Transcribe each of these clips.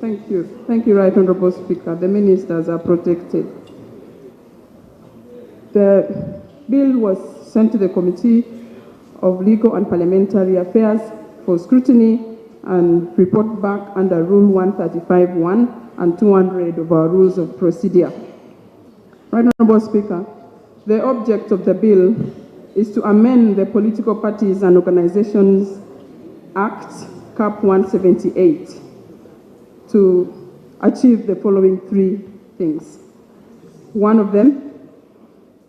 Thank you. Thank you, Right Honourable Speaker. The ministers are protected. The bill was sent to the Committee of Legal and Parliamentary Affairs for scrutiny and report back under Rule 135(1) and 200 of our Rules of Procedure. Right Honourable Speaker, the object of the bill is to amend the Political Parties and Organisations Act, Cap 178, to achieve the following three things. One of them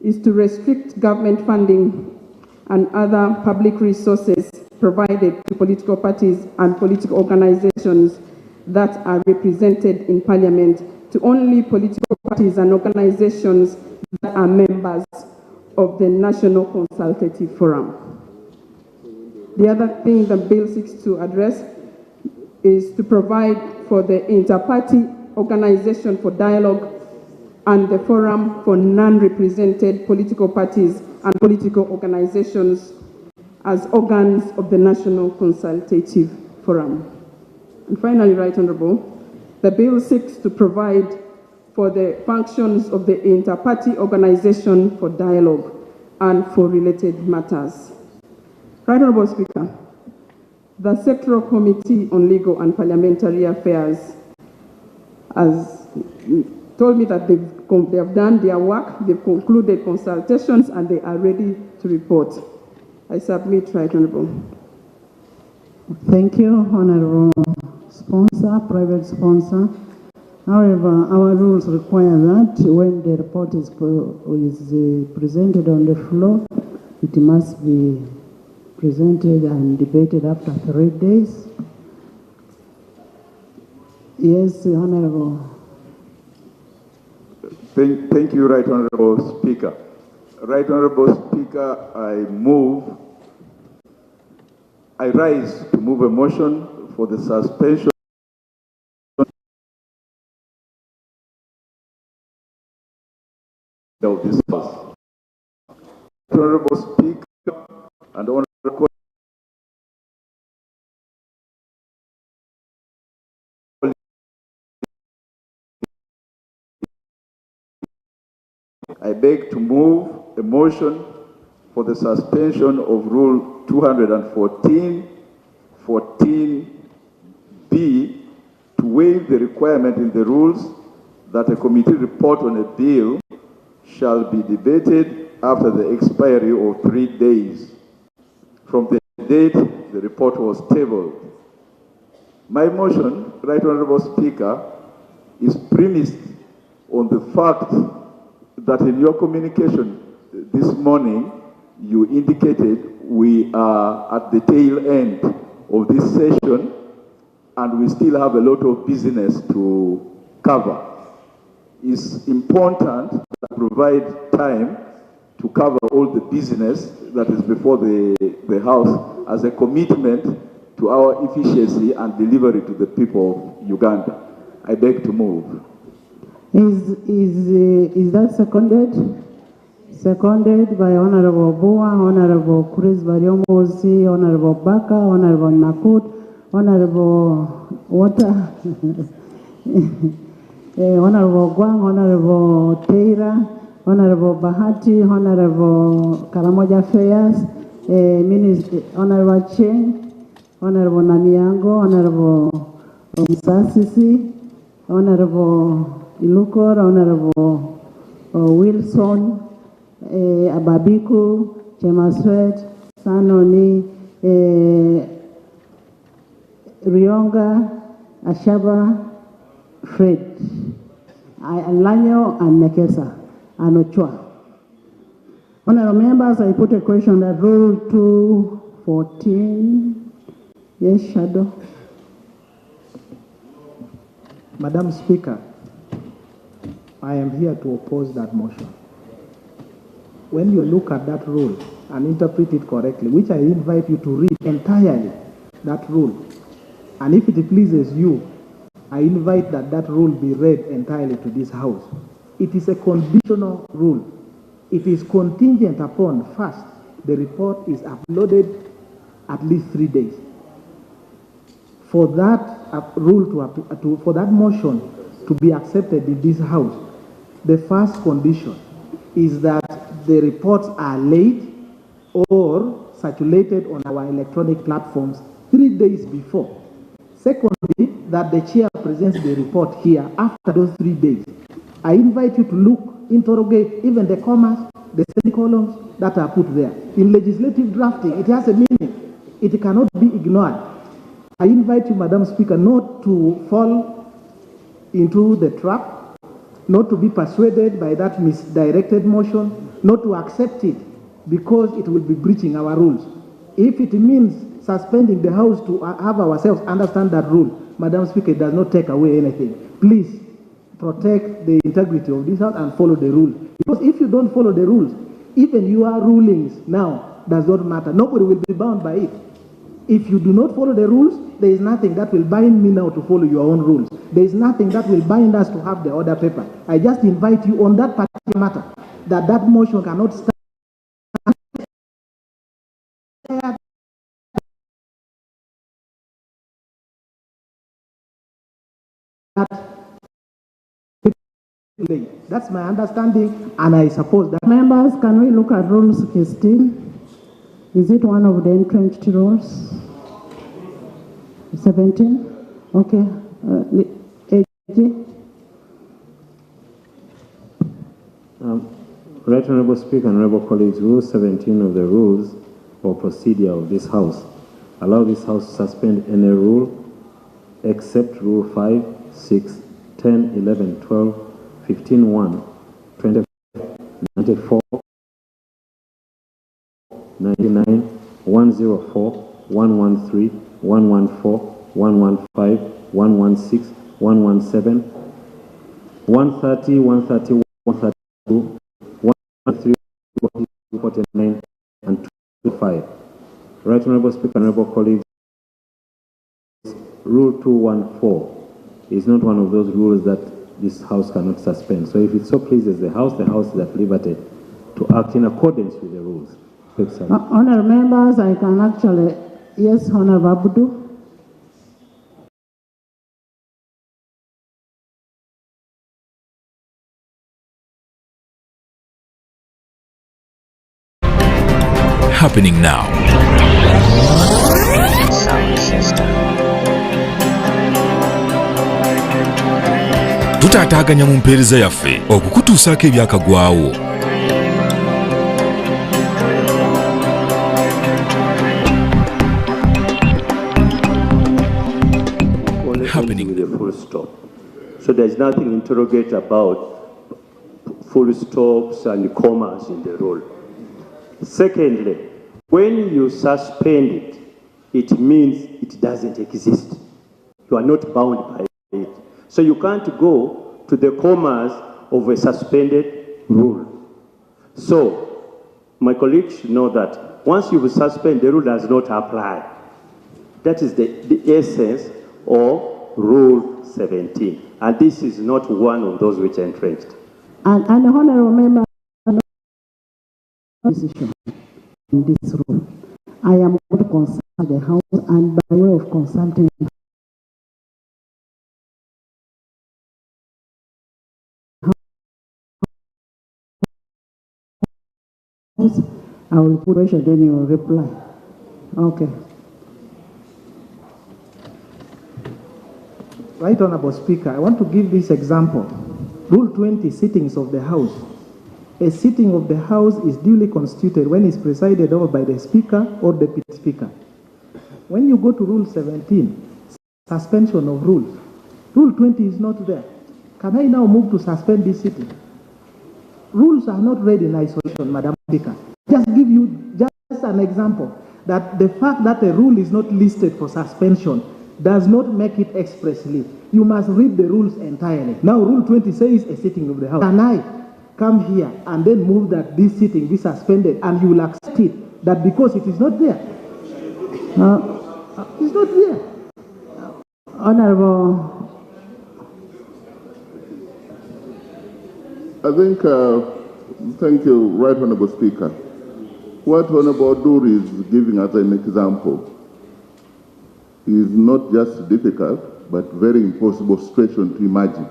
is to restrict government funding and other public resources provided to political parties and political organizations that are represented in Parliament to only political parties and organizations that are members of the National Consultative Forum. The other thing the bill seeks to address is to provide for the inter-party organization for dialogue and the forum for non-represented political parties and political organizations as organs of the National Consultative Forum. And finally, Right Honourable, the bill seeks to provide for the functions of the inter-party organization for dialogue and for related matters. Right Honourable Speaker, the Sectoral Committee on Legal and Parliamentary Affairs has told me that they have done their work, they've concluded consultations, and they are ready to report. I submit, Right Honourable. Thank you, Honourable Sponsor, private sponsor. However, our rules require that when the report is presented on the floor, it must be presented and debated after 3 days. Yes, Honourable. Thank you, Right Honourable Speaker. Right Honourable Speaker, I rise to move a motion for the suspension of this House. Honourable Speaker and Honourable I beg to move a motion for the suspension of Rule 214, 14B, to waive the requirement in the rules that a committee report on a bill shall be debated after the expiry of 3 days from the date the report was tabled. My motion, Right Honourable Speaker, is premised on the fact that in your communication this morning, you indicated we are at the tail end of this session and we still have a lot of business to cover. It's important to provide time to cover all the business that is before the House as a commitment to our efficiency and delivery to the people of Uganda. I beg to move. Is that seconded? Seconded by Honourable Bua, Honourable Chris Bariomosi, Honourable Baka, Honourable Nakut, Honourable Water, Honourable Guang, Honourable Teira, Honourable Bahati, Honourable Karamoja Fayas, Minister Honourable Cheng, Honourable Namiango, Honourable Msasisi, Honourable Ilukor, Honourable Wilson, Ababiku, Chemaswet, Sanoni, Rionga, Ashaba, Fred, Alanyo, and Nekesa, and Ochua. Honourable members, I put a question that Rule 214. Yes, Shadow. Madam Speaker, I am here to oppose that motion. When you look at that rule and interpret it correctly, which I invite you to read entirely, that rule, and if it pleases you, I invite that rule be read entirely to this House. It is a conditional rule. It is contingent upon, first, the report is uploaded at least 3 days. for that for that motion to be accepted in this House, the first condition is that the reports are laid or circulated on our electronic platforms 3 days before. Secondly, that the chair presents the report here after those 3 days. I invite you to look, interrogate even the commas, the semicolons that are put there. In legislative drafting, it has a meaning. It cannot be ignored. I invite you, Madam Speaker, not to fall into the trap, not to be persuaded by that misdirected motion, not to accept it because it will be breaching our rules. If it means suspending the House to have ourselves understand that rule, Madam Speaker, it does not take away anything. Please protect the integrity of this House and follow the rules. Because if you don't follow the rules, even your rulings now does not matter. Nobody will be bound by it. If you do not follow the rules, there is nothing that will bind me now to follow your own rules. There is nothing that will bind us to have the order paper. I just invite you on that particular matter, that motion cannot stand. That's my understanding, and I suppose that. Members, can we look at Rule 16? Is it one of the entrenched rules? 17? Okay. Right Honourable Speaker, Honourable colleagues, Rule 17 of the Rules or Procedure of this House allow this House to suspend any rule except Rule 5, 6, 10, 11, 12, 15, 1, 25, 94, 99, 104, 113, 114, 115, 116, 117, 130, 131, 132, 133, 149, and 25. Right Honourable Speaker, Honourable colleagues, Rule 214 is not one of those rules that this House cannot suspend. So if it so pleases the House is at liberty to act in accordance with the rules. Honourable members, I can actually, yes, Honourable Abdu. Happening now. Tutaataganya mu mpeereza yaffe okukutuusaako ebyakagwawo. Happening with a full stop. So there's nothing to interrogate about full stops and commas in the rule. Secondly, when you suspend it, it means it doesn't exist. You are not bound by it. So you can't go to the commas of a suspended rule. So my colleagues should know that once you suspend, the rule does not apply. That is the essence of Rule 17. And this is not one of those which are entrenched. And Honourable Member, decision in this rule. I am going to consult the House, and by way of consulting the House, I will put pressure, then you will reply. Okay. Right Honourable Speaker, I want to give this example. Rule 20, sittings of the House. A sitting of the House is duly constituted when it's presided over by the Speaker or Deputy Speaker. When you go to Rule 17, suspension of rules, Rule 20 is not there. Can I now move to suspend this sitting? Rules are not read in isolation, Madam Speaker. Just give you just an example that the fact that a rule is not listed for suspension does not make it expressly. You must read the rules entirely. Now, Rule 20 says a sitting of the House. Can I come here and then move that this sitting be suspended, and you will accept it that because it is not there? It's not there. Honourable. I think, thank you, Right Honourable Speaker. What Honourable Dur is giving as an example is not just difficult, but very impossible situation to imagine.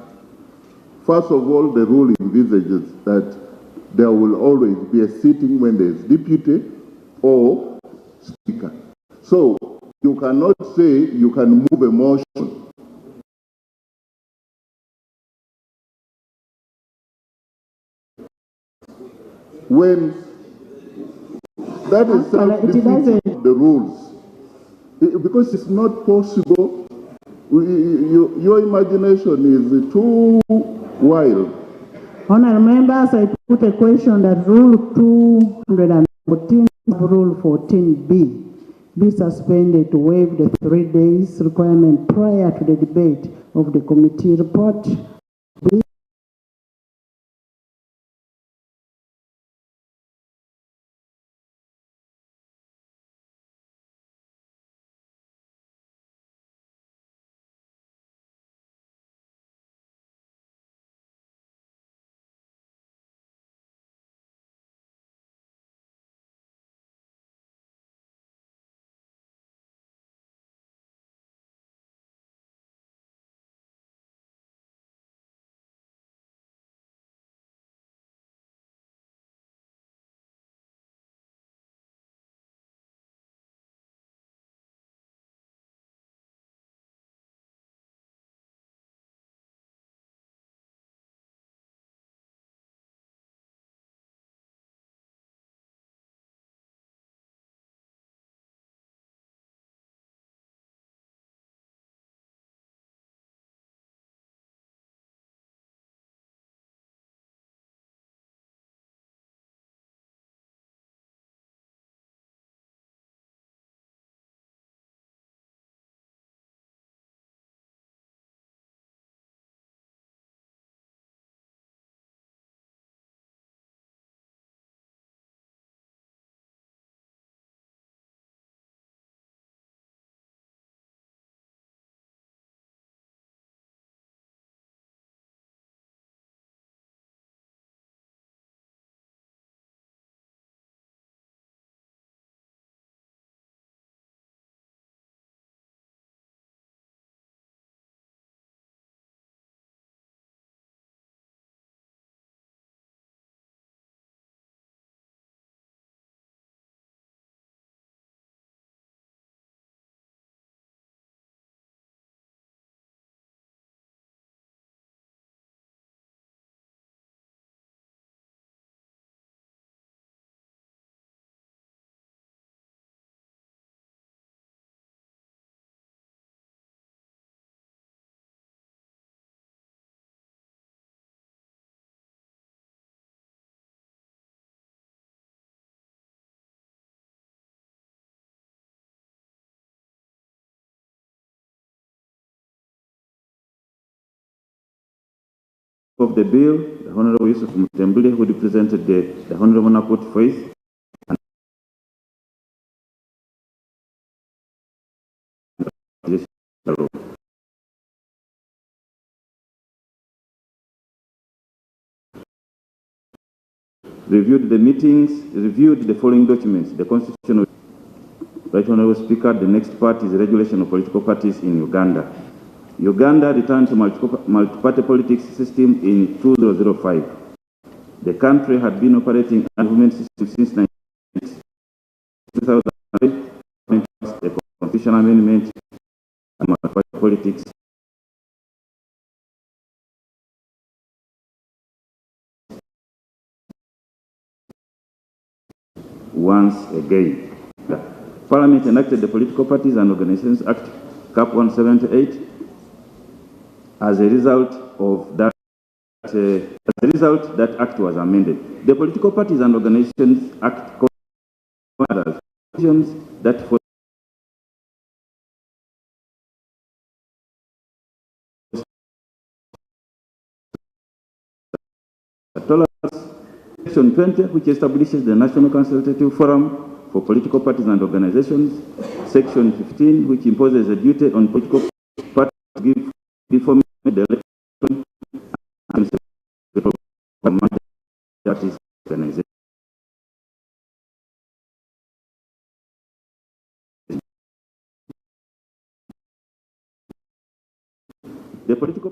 First of all, the rule envisages that there will always be a sitting when there is deputy or speaker. So you cannot say you can move a motion when that is self-defeating the rules. Because it's not possible. Your imagination is too wild. Honourable members, I put a question that Rule 214, Rule 14B, be suspended to waive the 3 days requirement prior to the debate of the committee report. Of the bill, the Honorable Yusuf Mutembule, who represented the Honorable Nakut Faith, reviewed the meetings, reviewed the following documents: the Constitution of Right Honorable Speaker. The next part is the regulation of political parties in Uganda. Uganda returned to multi-party politics system in 2005. The country had been operating a movement system since 2005, a constitutional amendment and multi-party politics. Once again, the Parliament enacted the Political Parties and Organizations Act, Cap 178. As a result of that, that act was amended. The Political Parties and Organizations Act covers provisions that for tolerance, Section 20, which establishes the National Consultative Forum for Political Parties and Organizations, Section 15, which imposes a duty on political parties to give information the election and parties organization. The political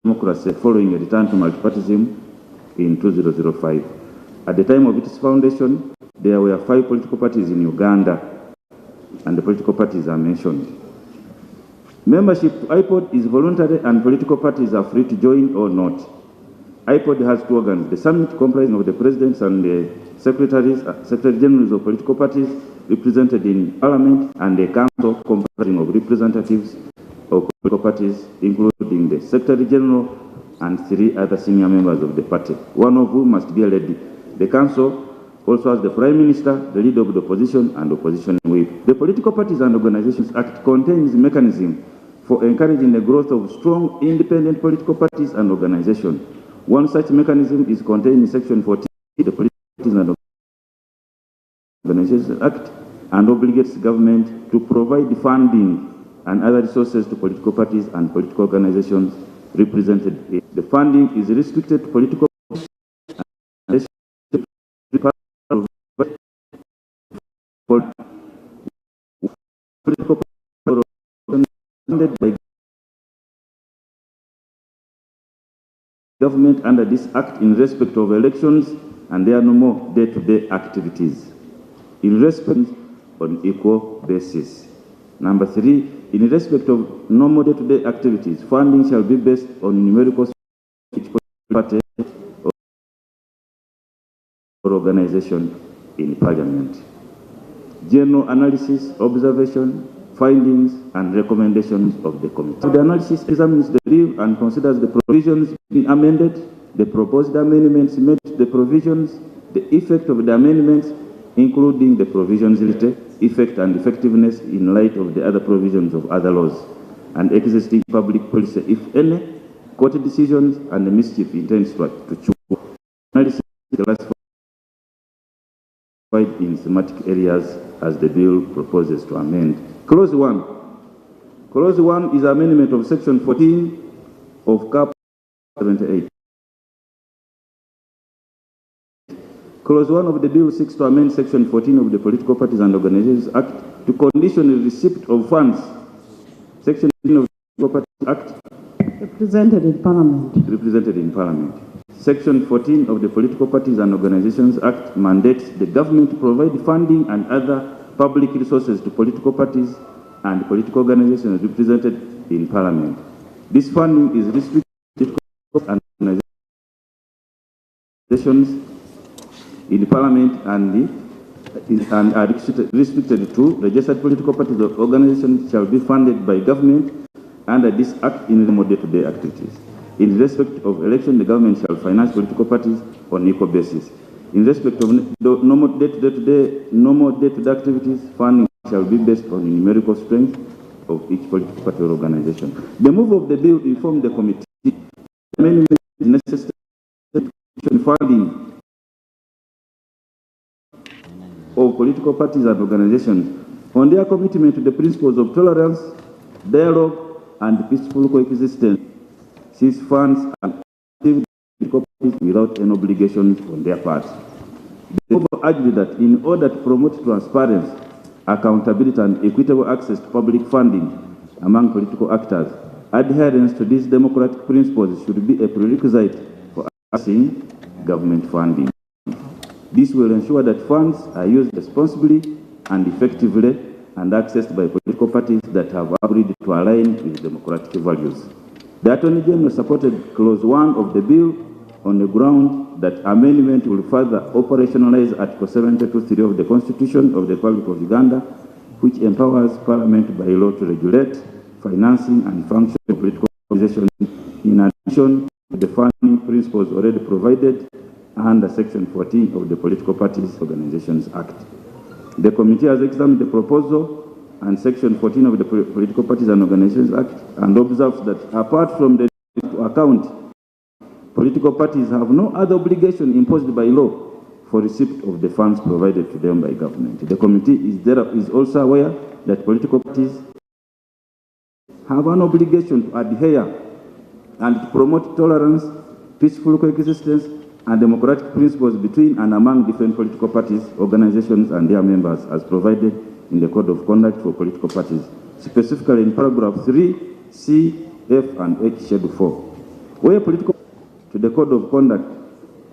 democracy following a return to multipartyism in 2005. At the time of its foundation, there were 5 political parties in Uganda, and the political parties are mentioned. Membership to IPOD is voluntary, and political parties are free to join or not. IPOD has 2 organs: the summit comprising of the presidents and the secretary generals of political parties represented in parliament, and a council comprising of representatives of political parties, including the Secretary General and 3 other senior members of the party, one of whom must be a lady. The Council also has the Prime Minister, the leader of the opposition, and opposition whip. The Political Parties and Organizations Act contains a mechanism for encouraging the growth of strong, independent political parties and organizations. One such mechanism is contained in Section 14 of the Political Parties and Organizations Act, and obligates government to provide funding and other resources to political parties and political organizations represented. The funding is restricted to political parties and political parties funded by government under this act in respect of elections, and there are no more day-to-day activities. In respect on equal basis. Number 3, in respect of normal day-to-day activities, funding shall be based on numerical each party or organization in Parliament. General analysis, observation, findings, and recommendations of the committee. The analysis examines the bill and considers the provisions being amended, the proposed amendments made to the provisions, the effect of the amendments, including the provisions related, effect and effectiveness in light of the other provisions of other laws, and existing public policy, if any, court decisions, and the mischief intends to choose. Analysis is classified in thematic areas as the bill proposes to amend. Clause 1. Clause 1 is amendment of Section 14 of Cap 78. Clause 1 of the bill seeks to amend Section 14 of the Political Parties and Organizations Act to condition the receipt of funds. Section 14 of the Political Parties Act. Represented in Parliament. Represented in Parliament. Section 14 of the Political Parties and Organizations Act mandates the government to provide funding and other public resources to political parties and political organizations represented in Parliament. This funding is restricted to and organizations in Parliament and are restricted to registered political parties or organizations shall be funded by government under this act in normal day-to-day activities. In respect of election, the government shall finance political parties on equal basis. In respect of normal day-to-day activities, funding shall be based on the numerical strength of each political party or organization. The move of the bill informed the committee the amendment is necessary to funding of political parties and organizations on their commitment to the principles of tolerance, dialogue, and peaceful coexistence seize funds and active political parties without any obligations on their part. They also argued that in order to promote transparency, accountability and equitable access to public funding among political actors, adherence to these democratic principles should be a prerequisite for accessing government funding. This will ensure that funds are used responsibly and effectively and accessed by political parties that have agreed to align with democratic values. The Attorney General supported Clause 1 of the bill on the ground that amendment will further operationalize Article 72(3) of the Constitution of the Republic of Uganda, which empowers Parliament by law to regulate financing and function of political organizations in addition to the funding principles already provided under Section 14 of the Political Parties Organizations Act. The committee has examined the proposal and Section 14 of the Political Parties and Organizations Act and observes that apart from the account, political parties have no other obligation imposed by law for receipt of the funds provided to them by government. The committee is also aware that political parties have an obligation to adhere and to promote tolerance, peaceful coexistence, and democratic principles between and among different political parties, organizations, and their members, as provided in the Code of Conduct for Political Parties, specifically in paragraph 3, C, F, and H, Schedule 4. Where political to the Code of Conduct,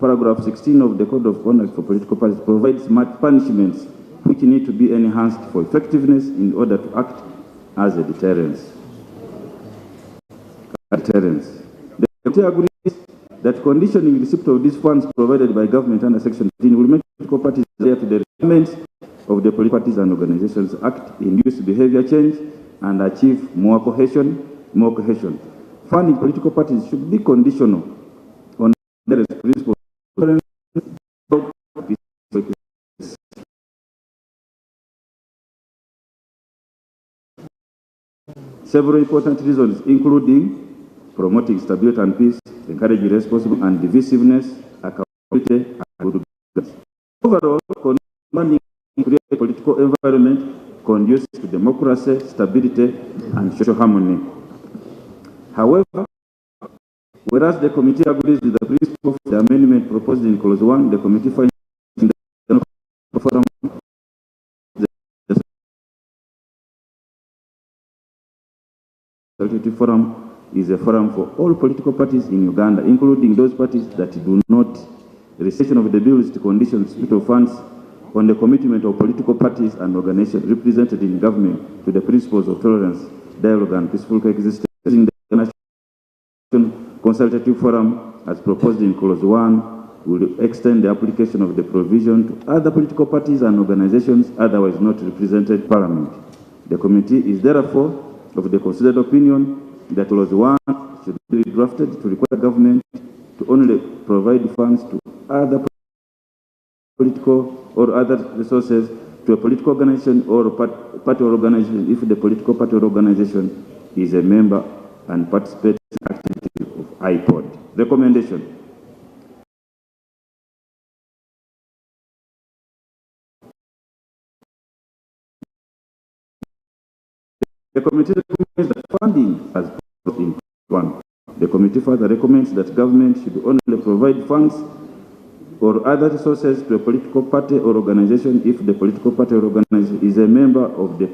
paragraph 16 of the Code of Conduct for Political Parties provides punishments which need to be enhanced for effectiveness in order to act as a deterrence. The committee agrees that conditioning receipt of these funds provided by government under Section 15 will make political parties adhere to the requirements of the Political Parties and Organizations Act, induce behavior change, and achieve more cohesion. Funding political parties should be conditional on the principles. Several important reasons, including promoting stability and peace, encouraging responsible and divisiveness, accountability, and good governance. Overall, commanding create a political environment conducive to democracy, stability, and social harmony. However, whereas the committee agrees with the principle of the amendment proposed in Clause 1, the committee finds the forum is a forum for all political parties in Uganda, including those parties that do not restriction of the bill is to condition split of funds on the commitment of political parties and organizations represented in government to the principles of tolerance, dialogue, and peaceful coexistence. The National Consultative Forum, as proposed in Clause 1, will extend the application of the provision to other political parties and organizations otherwise not represented in Parliament. The committee is therefore of the considered opinion that Clause 1 should be drafted to require government to only provide funds to other political or other resources to a political organization or party or organization if the political party or organization is a member and participates in activity of IPOD. Recommendation. The committee recommends that funding as in 1. The committee further recommends that government should only provide funds or other resources to a political party or organization if the political party or organization is a member of the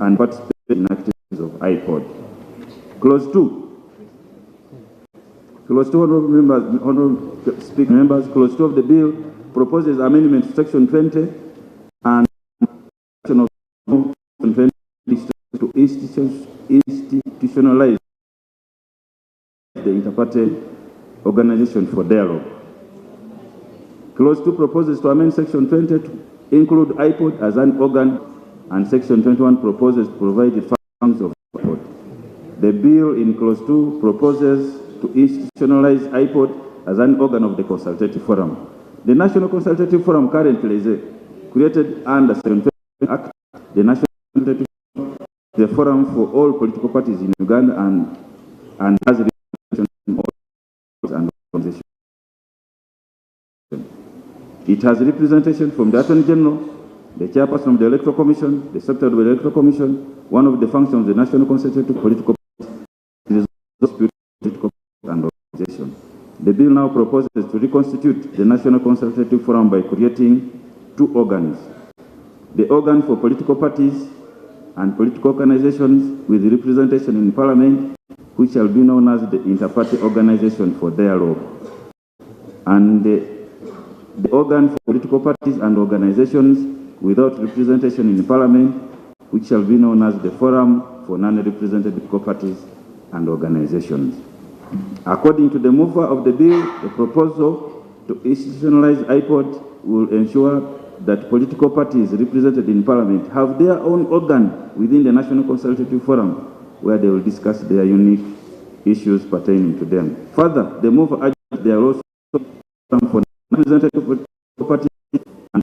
and participates in activities of IPOD. Clause 2. Clause 2, honorable speaker members, Clause 2 of the bill proposes amendment to Section 20 and Section of 20 to institutionalize the inter-party organization for dialogue. Clause 2 proposes to amend Section 20 to include IPOD as an organ, and Section 21 proposes to provide the funds of IPOD. The bill in Clause 2 proposes to institutionalize IPOD as an organ of the Consultative Forum. The National Consultative Forum currently is created under Section 20 Act. The National Consultative Forum is a forum for all political parties in Uganda and has representation in all and organizations. It has representation from the Attorney General, the Chairperson of the Electoral Commission, the Secretary of the Electoral Commission. One of the functions of the National Consultative Political Parties is political The bill now proposes to reconstitute the National Consultative Forum by creating two organs: the organ for political parties and political organizations with representation in Parliament, which shall be known as the Inter-Party Organization for Dialogue, and the organ for political parties and organizations without representation in Parliament, which shall be known as the Forum for Non-Represented Political Parties and Organizations. According to the mover of the bill, the proposal to institutionalize IPOD will ensure that political parties represented in Parliament have their own organ within the National Consultative Forum, where they will discuss their unique issues pertaining to them. Further, the mover urges there are also for representative political parties and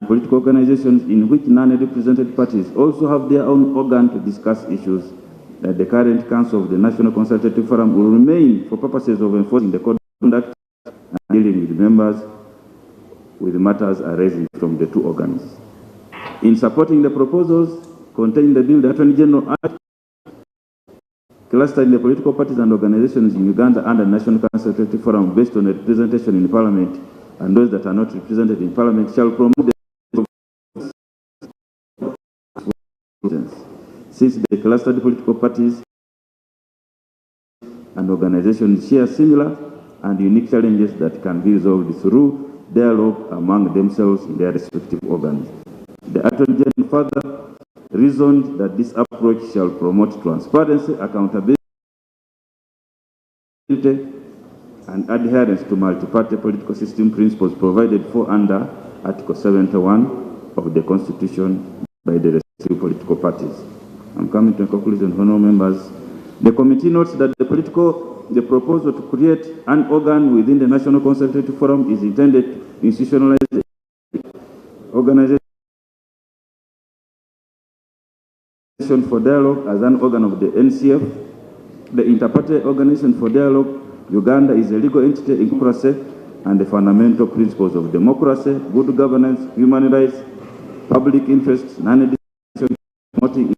political organizations in which non-represented parties also have their own organ to discuss issues, that the current Council of the National Consultative Forum will remain for purposes of enforcing the code of conduct and dealing with members with matters arising from the two organs. In supporting the proposals contained in the bill, the Attorney General clustering the political parties and organizations in Uganda under the National Consultative Forum based on representation in Parliament, and those that are not represented in Parliament shall promote the since the clustered political parties and organizations share similar and unique challenges that can be resolved through dialogue among themselves in their respective organs. The Attorney General further reasoned that this approach shall promote transparency, accountability, and adherence to multi-party political system principles provided for under Article 71 of the Constitution by the respective political parties. I'm coming to a conclusion, honourable members. The committee notes that the proposal to create an organ within the National Consultative Forum is intended to institutionalize the organization for dialogue as an organ of the NCF. The Inter-Party Organization for Dialogue, Uganda, is a legal entity in democracy and the fundamental principles of democracy, good governance, human rights, public interests, non-discrimination, promoting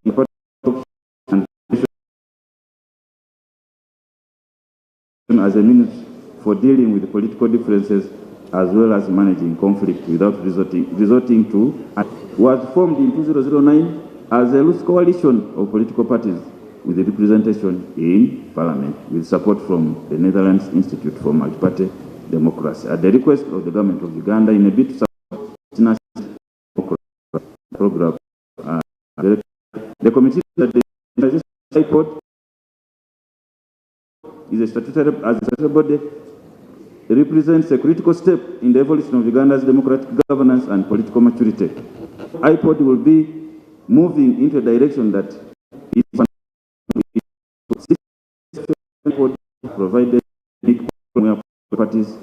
and as a means for dealing with political differences as well as managing conflict without resorting to, and was formed in 2009 as a loose coalition of political parties with representation in Parliament with support from the Netherlands Institute for Multi-Party Democracy at the request of the government of Uganda in a bid to support national democracy program. The committee that the IPOD is a statutory body represents a critical step in the evolution of Uganda's democratic governance and political maturity. IPOD will be moving into a direction that is provided parties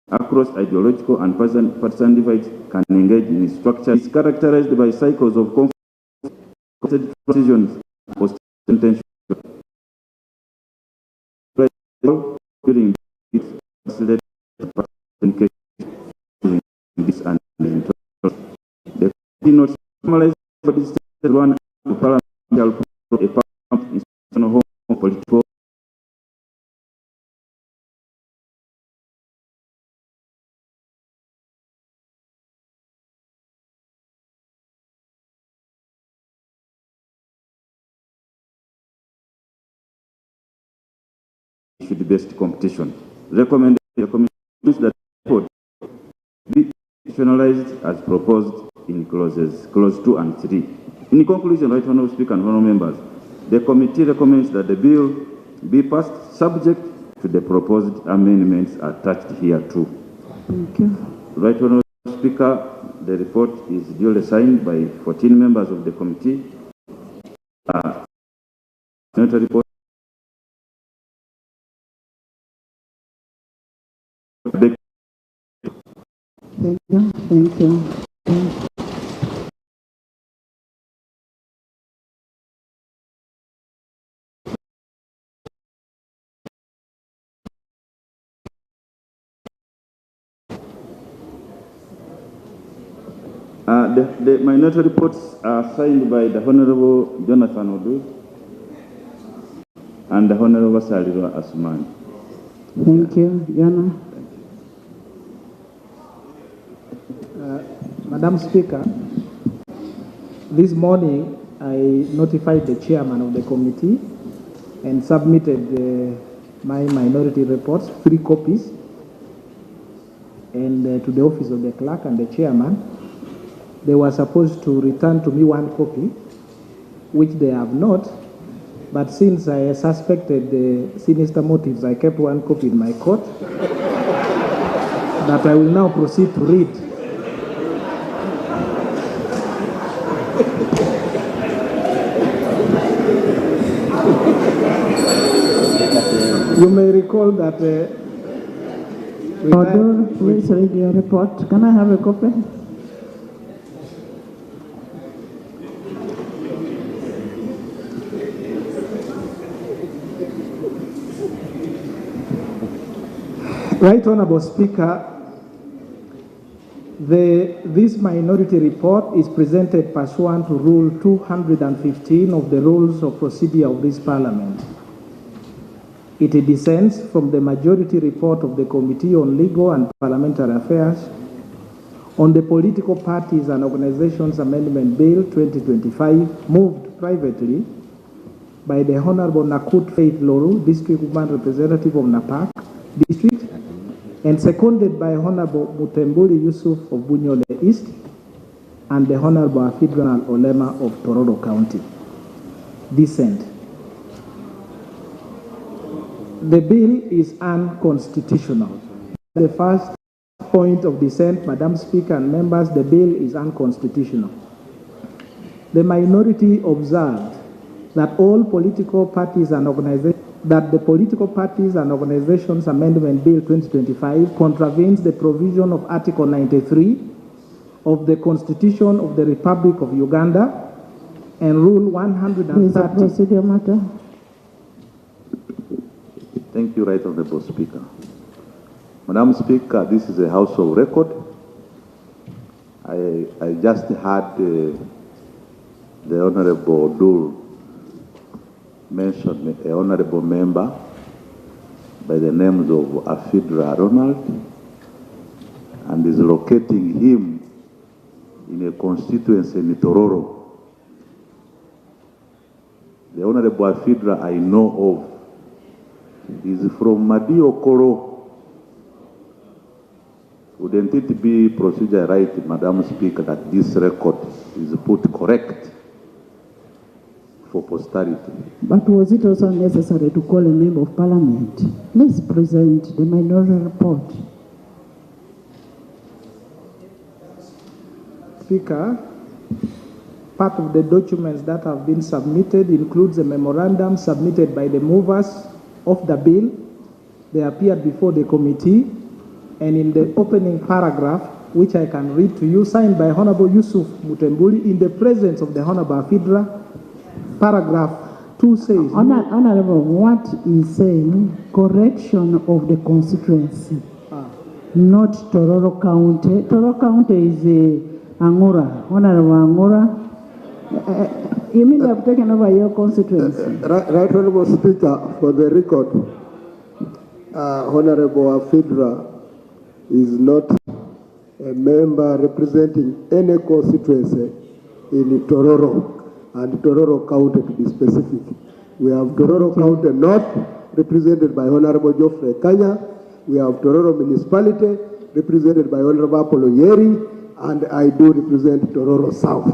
across ideological and partisan divides can engage in its structure. It's characterized by cycles of conflict, decisions, tension during this and the not formalized one parliament a institutional home political should be best competition. Recommend the commission that be institutionalized as proposed in clause 2 and 3. In conclusion, right honourable Speaker and honourable members, the committee recommends that the bill be passed subject to the proposed amendments attached here too. Thank you. Right honourable Speaker, the report is duly signed by 14 members of the committee. Report. Thank you. Thank you. The minority reports are signed by the Honorable Jonathan Odu and the Honorable Saliro Asumani. Thank you, Yana. Madam Speaker, this morning I notified the chairman of the committee and submitted my minority reports, 3 copies, and to the office of the clerk and the chairman. They were supposed to return to me 1 copy, which they have not, but since I suspected the sinister motives, I kept 1 copy in my court that I will now proceed to read. You may recall that Order, please read your report. Can I have a copy? Right Honorable Speaker, this minority report is presented pursuant to Rule 215 of the Rules of Procedure of this Parliament. It dissents from the majority report of the Committee on Legal and Parliamentary Affairs on the Political Parties and Organizations Amendment Bill 2025, moved privately by the Honorable Nakut Faith Loru, District Woman Representative of Napak District, and seconded by Honorable Mutembuli Yusuf of Bunyole East and the Honorable Afidran Olema of Tororo County. Dissent. The bill is unconstitutional. The first point of dissent, Madam Speaker and members, the bill is unconstitutional. The minority observed that all political parties and organizations, that the Political Parties and Organizations Amendment Bill 2025 contravenes the provision of Article 93 of the Constitution of the Republic of Uganda and Rule 130. Is a procedure matter? Thank you, Right Honorable Speaker. Madam Speaker, this is a House of Record. I just had the Honorable Dur mention a honorable member by the names of Afidra Ronald and is locating him in a constituency in Tororo. The Honorable Afidra I know of is from Madio Koro. Wouldn't it be procedure right, Madam Speaker, that this record is put correct for posterity? But was it also necessary to call a member of parliament? Let's present the minority report. Speaker, part of the documents that have been submitted includes a memorandum submitted by the movers of the bill. They appeared before the committee, and in the opening paragraph, which I can read to you, signed by Honorable Yusuf Mutembuli in the presence of the Honorable Afidra, paragraph 2 says... Honorable, what is saying, correction of the constituency, not Tororo County. Tororo County is Angura. Honorable Angura. You mean they have taken over your constituency? Right Honorable Speaker, for the record, Honorable Afidra is not a member representing any constituency in Tororo, and Tororo County to be specific. We have Tororo County North, represented by Honorable Geoffrey Kanya. We have Tororo Municipality, represented by Honorable Apollo Yeri, and I do represent Tororo South.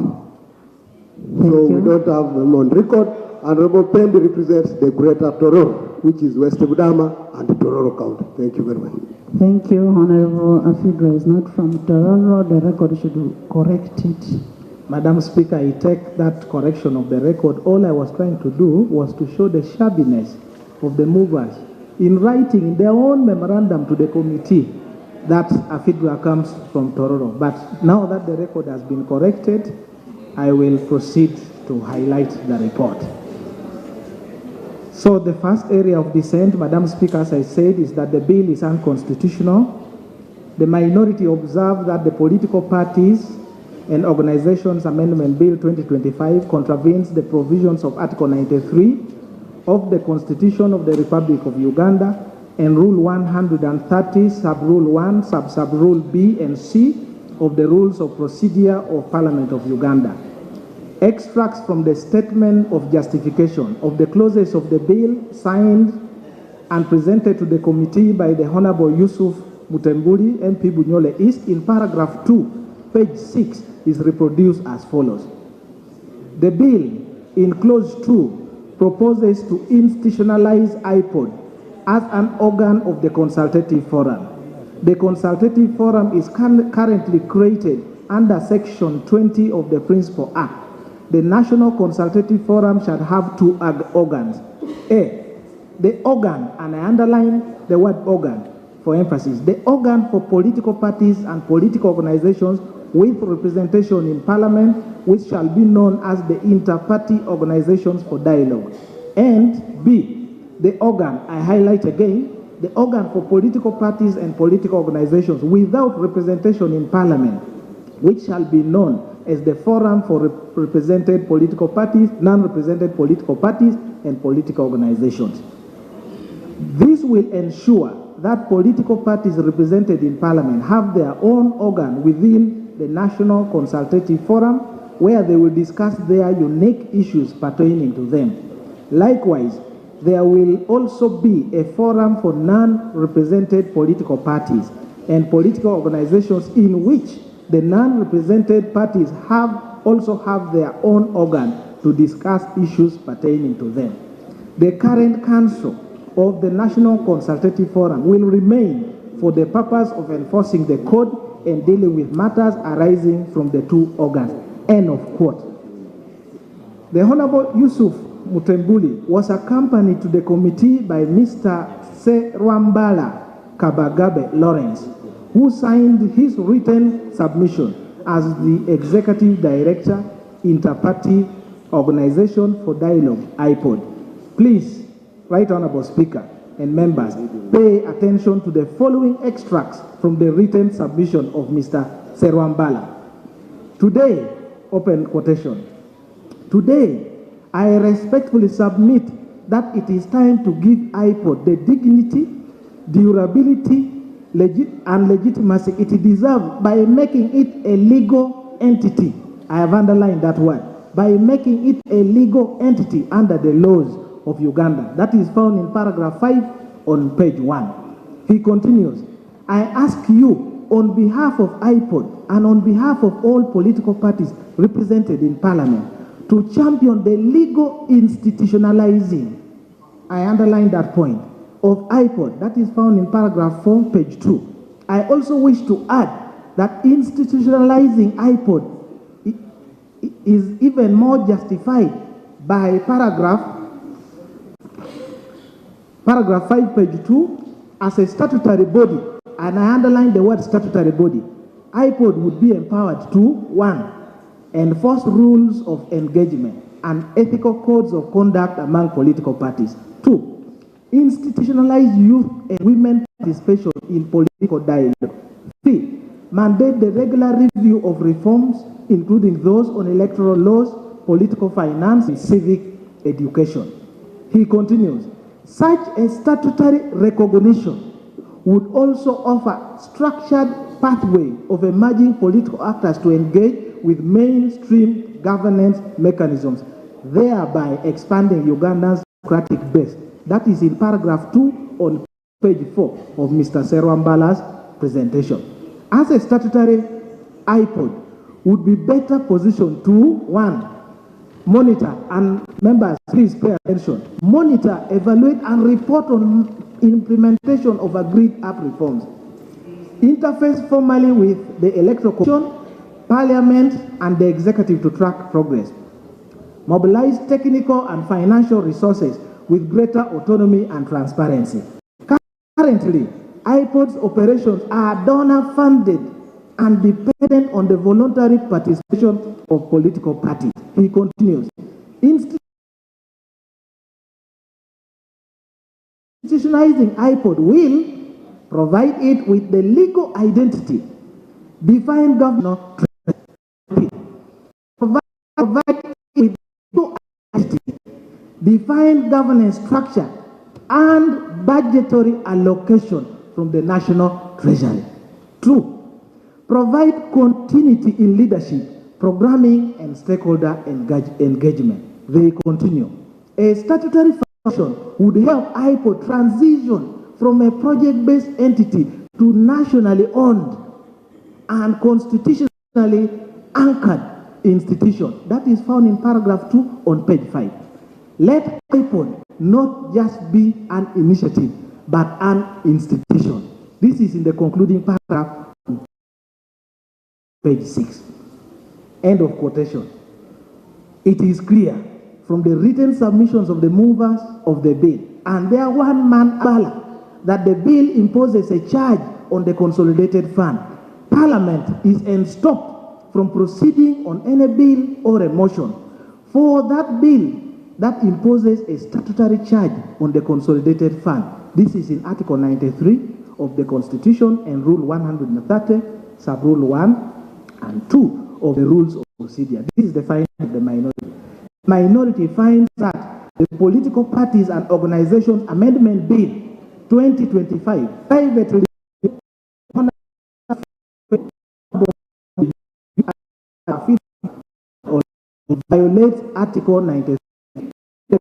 So we don't have them on record. Honorable Pendi represents the Greater Tororo, which is West Budama and Tororo County. Thank you very much. Thank you, Honorable Afidra is not from Tororo. The record should correct it. Madam Speaker, I take that correction of the record. All I was trying to do was to show the shabbiness of the movers in writing in their own memorandum to the committee that Afidra comes from Tororo. But now that the record has been corrected, I will proceed to highlight the report. So the first area of dissent, Madam Speaker, as I said, is that the bill is unconstitutional. The minority observe that the political parties and Organizations Amendment Bill 2025 contravenes the provisions of Article 93 of the Constitution of the Republic of Uganda and Rule 130, Sub-Rule 1, Sub-Rule B and C of the Rules of Procedure of Parliament of Uganda. Extracts from the Statement of Justification of the clauses of the bill signed and presented to the committee by the Honorable Yusuf Mutembuli, MP Bunyole East, in paragraph 2, page 6, is reproduced as follows. The bill, in clause 2, proposes to institutionalize IPOD as an organ of the Consultative Forum. The Consultative Forum is currently created under Section 20 of the Principal Act. The National Consultative Forum shall have two organs. A, the organ, and I underline the word organ for emphasis, the organ for political parties and political organizations with representation in Parliament, which shall be known as the Inter-Party Organizations for Dialogue. And B, the organ, I highlight again, the organ for political parties and political organizations without representation in Parliament, which shall be known as the Forum for Represented Political Parties, Non-Represented Political Parties, and Political Organizations. This will ensure that political parties represented in Parliament have their own organ within the National Consultative Forum, where they will discuss their unique issues pertaining to them. Likewise, there will also be a forum for non-represented political parties and political organizations in which the non-represented parties also have their own organ to discuss issues pertaining to them. The current council of the National Consultative Forum will remain for the purpose of enforcing the code and dealing with matters arising from the two organs. End of quote. The Honorable Yusuf Mutembuli was accompanied to the committee by Mr. Serwambala Kabagabe Lawrence, who signed his written submission as the Executive Director, Inter-Party Organization for Dialogue, IPOD. Please, Right Honorable Speaker and members, pay attention to the following extracts from the written submission of Mr. Serwambala. Today, open quotation, today, I respectfully submit that it is time to give IPOD the dignity, durability, and legitimacy it deserves by making it a legal entity. I have underlined that word. By making it a legal entity under the laws of Uganda. That is found in paragraph 5 on page 1. He continues, I ask you on behalf of IPOD and on behalf of all political parties represented in Parliament to champion the legal institutionalizing, I underline that point, of IPOD. That is found in paragraph 4, page 2. I also wish to add that institutionalizing IPOD is even more justified by paragraph 5, page 2, as a statutory body, and I underline the word statutory body. IPOD would be empowered to, 1, enforce rules of engagement and ethical codes of conduct among political parties. 2, institutionalize youth and women participation in political dialogue. 3, mandate the regular review of reforms, including those on electoral laws, political finance, and civic education. He continues, such a statutory recognition would also offer structured pathway of emerging political actors to engage with mainstream governance mechanisms, thereby expanding Uganda's democratic base. That is in paragraph 2 on page 4 of Mr. Serwambala's presentation. As a statutory IPOD would be better positioned to, 1, monitor, and members, please pay attention, monitor, evaluate, and report on implementation of agreed app reforms, interface formally with the Electoral Commission, Parliament, and the Executive to track progress, mobilize technical and financial resources with greater autonomy and transparency. Currently, IPOD's operations are donor-funded and dependent on the voluntary participation of political parties. He continues, institutionalizing IPOD will provide it with the legal identity, define governance, provide with defined governance structure and budgetary allocation from the national treasury. 2, provide continuity in leadership, programming, and stakeholder engagement. They continue. A statutory function would help IPO transition from a project-based entity to nationally owned and constitutionally anchored institution. That is found in paragraph 2 on page 5. Let IPO not just be an initiative, but an institution. This is in the concluding paragraph, page 6. End of quotation. It is clear from the written submissions of the movers of the bill and their one-man ballot that the bill imposes a charge on the consolidated fund. Parliament is stopped from proceeding on any bill or a motion for that bill that imposes a statutory charge on the consolidated fund. This is in Article 93 of the Constitution and Rule 130, Sub-Rule 1 and 2 of the Rules of Procedure. This is the finding of the minority. Minority finds that the Political Parties and Organizations Amendment Bill 2025 privately violates Article 93 of the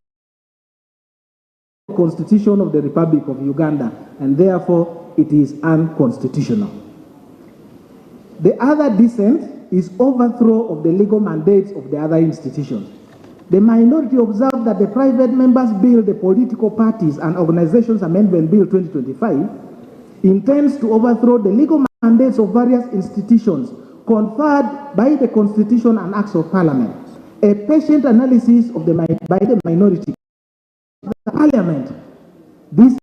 Constitution of the Republic of Uganda, and therefore it is unconstitutional. The other dissent is overthrow of the legal mandates of the other institutions. The minority observed that the Private Members Bill, the Political Parties and Organizations Amendment Bill 2025, intends to overthrow the legal mandates of various institutions conferred by the Constitution and Acts of Parliament. A patient analysis of by the minority, the Parliament, this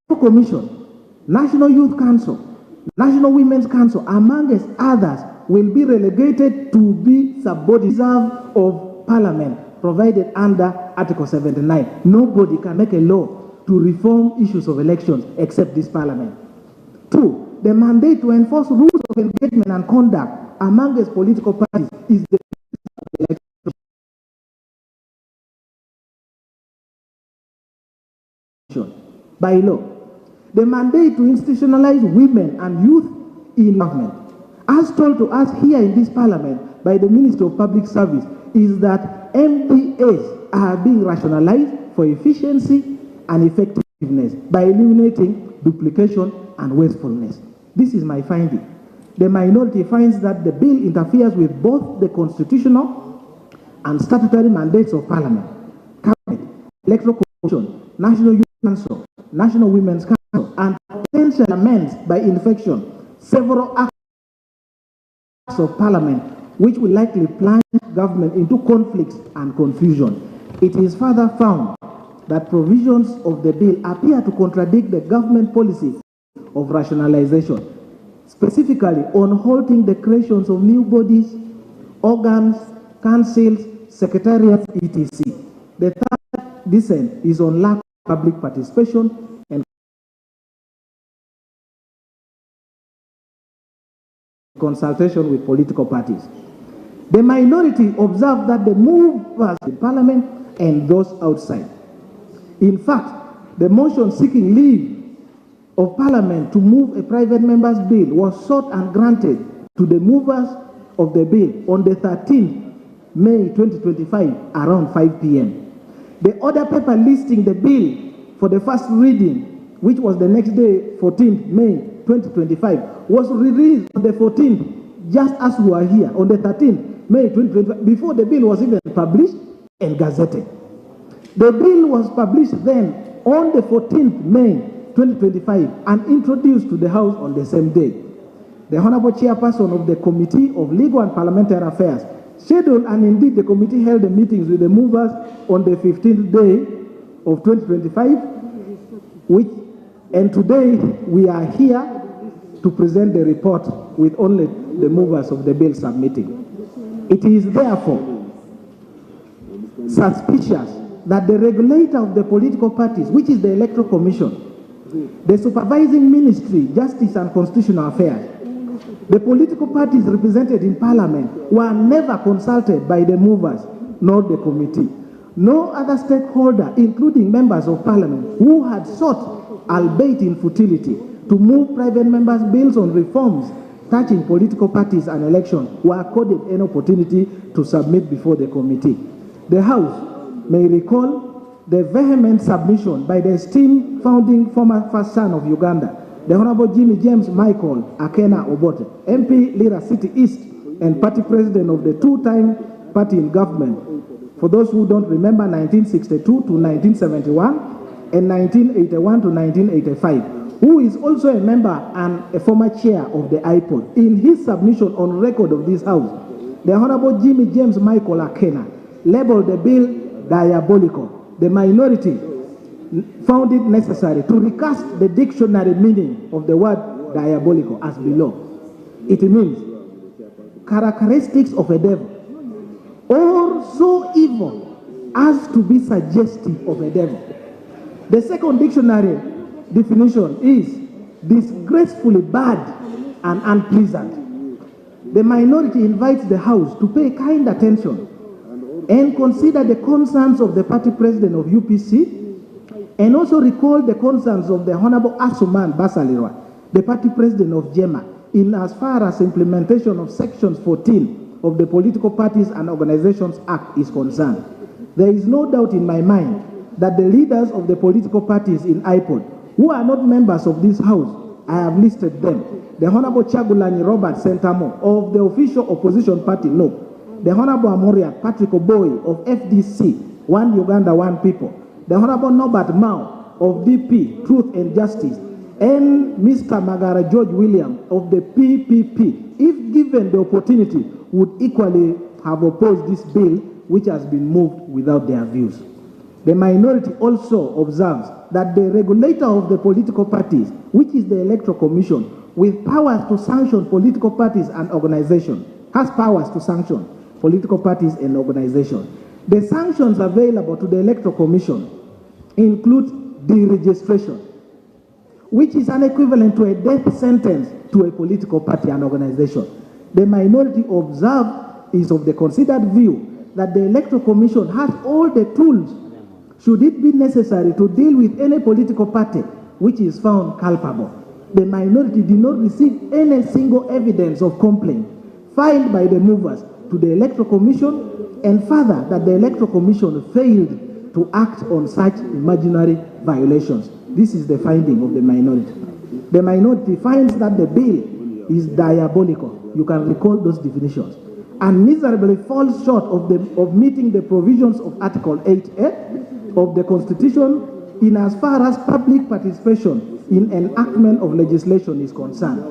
Commission, National Youth Council, National Women's Council, amongst others, will be relegated to be subordinate of Parliament, provided under Article 79. Nobody can make a law to reform issues of elections except this Parliament. 2, the mandate to enforce rules of engagement and conduct amongst political parties is the election by law. The mandate to institutionalize women and youth in government, as told to us here in this Parliament by the Minister of Public Service, is that MPAs are being rationalized for efficiency and effectiveness by eliminating duplication and wastefulness. This is my finding. The minority finds that the bill interferes with both the constitutional and statutory mandates of Parliament, Cabinet, Electoral Commission, National Youth Council, National Women's Council, and potential amends by infection several acts of Parliament, which will likely plunge government into conflicts and confusion. It is further found that provisions of the bill appear to contradict the government policy of rationalization, specifically on halting the creations of new bodies, organs, councils, secretariats, etc. The third dissent is on lack of public participation and consultation with political parties. The minority observed that the movers in Parliament and those outside. In fact, the motion seeking leave of Parliament to move a private member's bill was sought and granted to the movers of the bill on the 13th May 2025 around 5 p.m. The order paper listing the bill for the first reading, which was the next day, 14th May 2025, was released on the 14th, just as we are here, on the 13th May 2025, before the bill was even published and gazetted. The bill was published then on the 14th May 2025 and introduced to the House on the same day. The Honorable Chairperson of the Committee of Legal and Parliamentary Affairs scheduled, and indeed the committee held the meetings with the movers on the 15th day of 2025, and today we are here to present the report with only the movers of the bill submitting. It is therefore suspicious that the regulator of the political parties, which is the Electoral Commission, The supervising ministry, Justice and Constitutional Affairs, the political parties represented in Parliament were never consulted by the movers nor the committee. No other stakeholder, including members of Parliament, who had sought, albeit in futility, to move private members' bills on reforms touching political parties and elections, were accorded an opportunity to submit before the committee. The House may recall the vehement submission by the esteemed founding former first son of Uganda, the Honorable Jimmy James Michael Akena Obote, MP Lira City East and party president of the two-time party in government, for those who don't remember, 1962 to 1971 and 1981 to 1985, who is also a member and a former chair of the IPOD. In his submission on record of this House, the Honorable Jimmy James Michael Akena labeled the bill diabolical. The minority found it necessary to recast the dictionary meaning of the word diabolical as below. It means characteristics of a devil, or so evil as to be suggestive of a devil. The second dictionary definition is disgracefully bad and unpleasant. The minority invites the House to pay kind attention and consider the concerns of the party president of UPC, and also recall the concerns of the Honorable Asuman Basalirwa, the party president of JEMA, in as far as implementation of Section 14 of the Political Parties and Organizations Act is concerned. There is no doubt in my mind that the leaders of the political parties in IPOD, who are not members of this House, I have listed them. The Honorable Chagulanyi Robert Sentamo of the official opposition party, no. The Honorable Amoria Patrick Oboy of FDC, One Uganda, One People. The Honorable Norbert Mao of DP, Truth and Justice, and Mr. Magara George William of the PPP, if given the opportunity, would equally have opposed this bill, which has been moved without their views. The minority also observes that the regulator of the political parties, which is the Electoral Commission, with powers to sanction political parties and organizations, has powers to sanction political parties and organizations. The sanctions available to the Electoral Commission include deregistration, which is an equivalent to a death sentence to a political party and organization. The minority is of the considered view that the Electoral Commission has all the tools, should it be necessary, to deal with any political party which is found culpable. The minority did not receive any single evidence of complaint filed by the movers to the Electoral Commission, and further that the Electoral Commission failed to act on such imaginary violations. This is the finding of the minority. The minority finds that the bill is diabolical. You can recall those definitions, and miserably falls short of meeting the provisions of Article 8A of the Constitution in as far as public participation in enactment of legislation is concerned.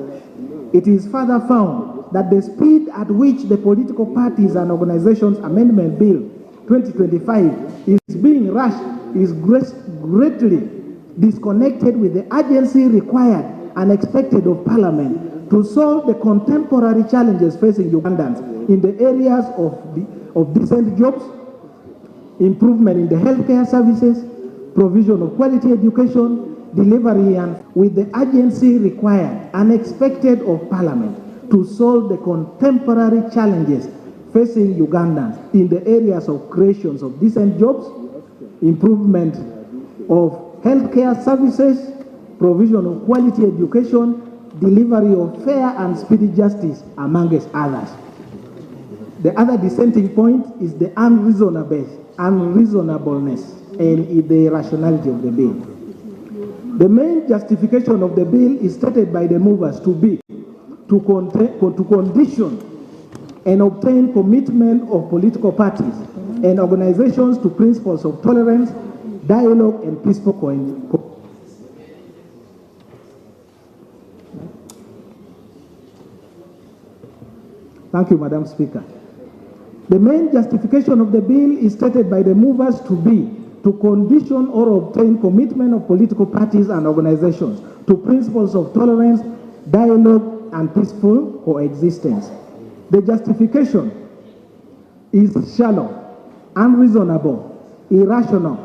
It is further found that the speed at which the Political Parties and Organizations Amendment Bill 2025 is being rushed is greatly disconnected with the urgency required and expected of Parliament to solve the contemporary challenges facing Ugandans in the areas of decent jobs, improvement in the healthcare services, provision of quality education, delivery, and with the urgency required and expected of Parliament to solve the contemporary challenges facing Ugandans in the areas of creations of decent jobs, improvement of healthcare services, provision of quality education, delivery of fair and speedy justice, amongst others. The other dissenting point is the unreasonableness and the irrationality of the bill. The main justification of the bill is stated by the movers to be to condition and obtain commitment of political parties and organizations to principles of tolerance, dialogue, and peaceful coexistence. Thank you, Madam Speaker. The main justification of the bill is stated by the movers to be to condition or obtain commitment of political parties and organizations to principles of tolerance, dialogue, and peaceful coexistence. The justification is shallow, unreasonable, irrational,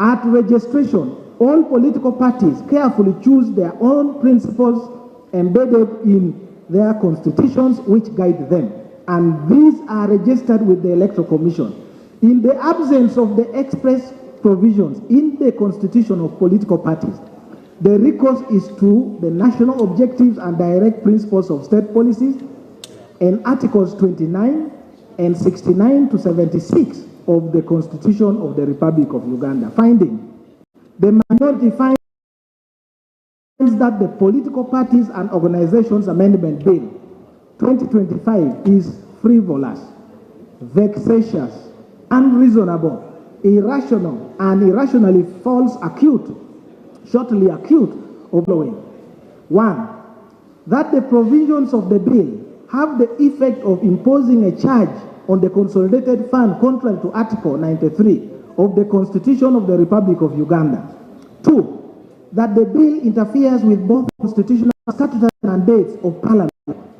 at registration, all political parties carefully choose their own principles embedded in their constitutions which guide them, and these are registered with the Electoral Commission. In the absence of the express provisions in the constitution of political parties, the recourse is to the national objectives and direct principles of state policies and Articles 29 and 69 to 76 of the Constitution of the Republic of Uganda. Finding, the minority finds that the Political Parties and Organizations Amendment Bill 2025 is frivolous, vexatious, unreasonable, irrational, and irrationally false shortly acute of following. 1. That the provisions of the bill have the effect of imposing a charge on the consolidated fund contrary to Article 93 of the Constitution of the Republic of Uganda. 2. That the bill interferes with both constitutional and statutory mandates of Parliament,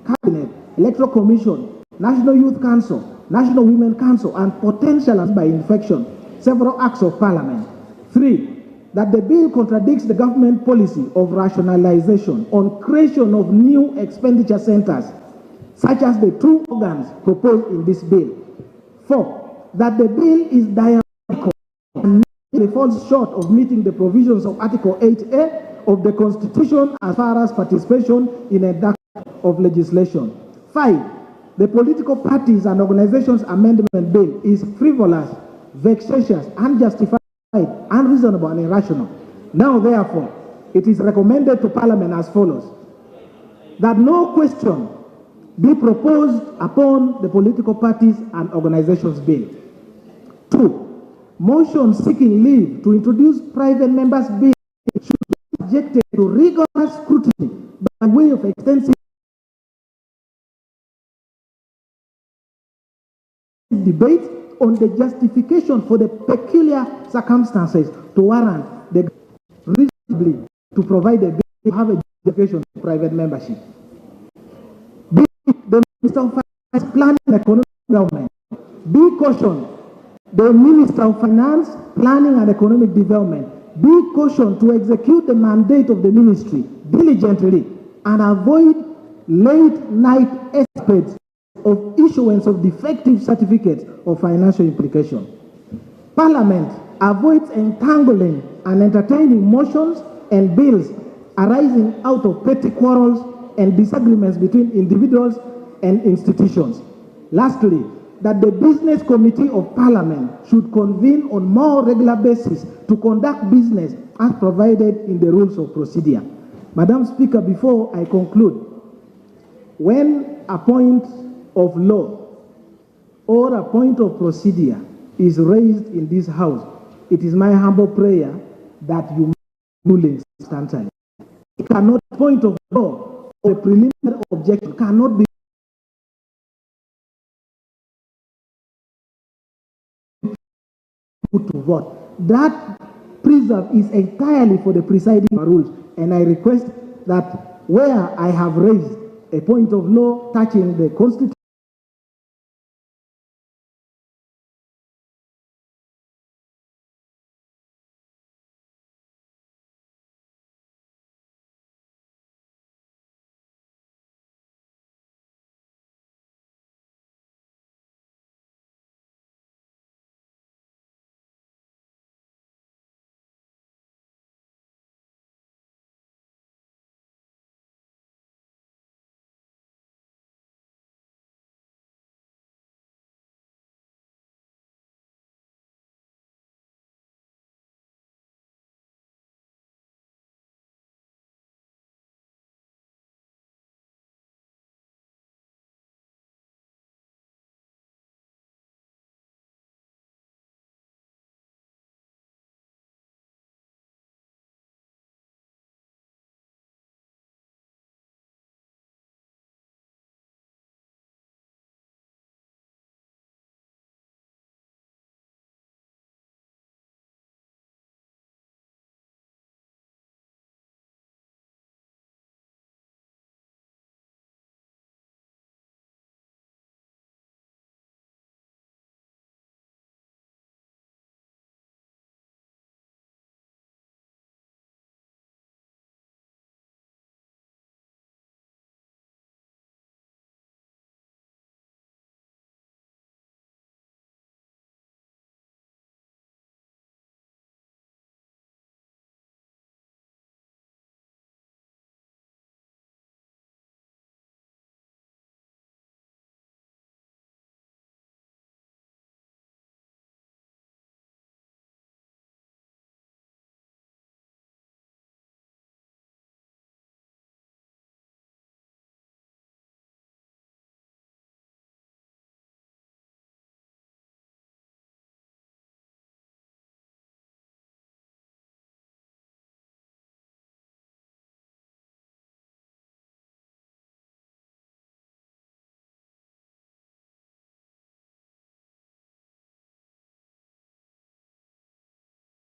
Cabinet, Electoral Commission, National Youth Council, National Women Council, and potential by infection, several acts of Parliament. 3. That the bill contradicts the government policy of rationalization on creation of new expenditure centers, such as the two organs proposed in this bill. 4. That the bill is diabolical and falls short of meeting the provisions of Article 8A of the Constitution as far as participation in a act of legislation. 5. The Political Parties and Organizations Amendment Bill is frivolous, vexatious, unjustified, unreasonable, and irrational. Now, therefore, it is recommended to Parliament as follows: that no question be proposed upon the Political Parties and Organizations Bill. 2. Motion seeking leave to introduce private members' bill should be subjected to rigorous scrutiny by way of extensive debate on the justification for the peculiar circumstances to warrant the reasonably to provide a bill to have a justification for private membership. B. The Minister of Finance, Planning and Economic Development. Be cautioned. The Minister of Finance, Planning and Economic Development be cautioned to execute the mandate of the ministry diligently and avoid late-night experts of issuance of defective certificates of financial implication. Parliament avoids entangling and entertaining motions and bills arising out of petty quarrels and disagreements between individuals and institutions. Lastly, that the Business Committee of Parliament should convene on more regular basis to conduct business as provided in the rules of procedure. Madam Speaker, before I conclude, when a point of law or a point of procedure is raised in this House, it is my humble prayer that you rule instantly. It cannot, point of law or a preliminary objection cannot be put to vote. That preserve is entirely for the presiding rules, and I request that where I have raised a point of law touching the Constitution,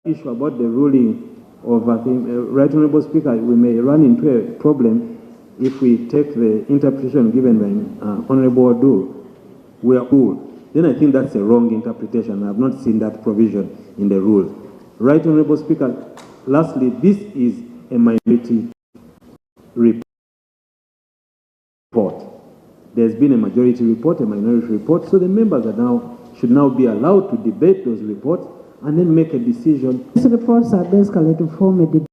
issue about the ruling of, I think, Right Honorable Speaker, we may run into a problem if we take the interpretation given by Honorable Odu, we are rule. Then I think that's a wrong interpretation. I have not seen that provision in the rules. Right Honorable Speaker, lastly, this is a minority report. There's been a majority report, a minority report, so the members should now be allowed to debate those reports and then make a decision. These reports are basically to form a debate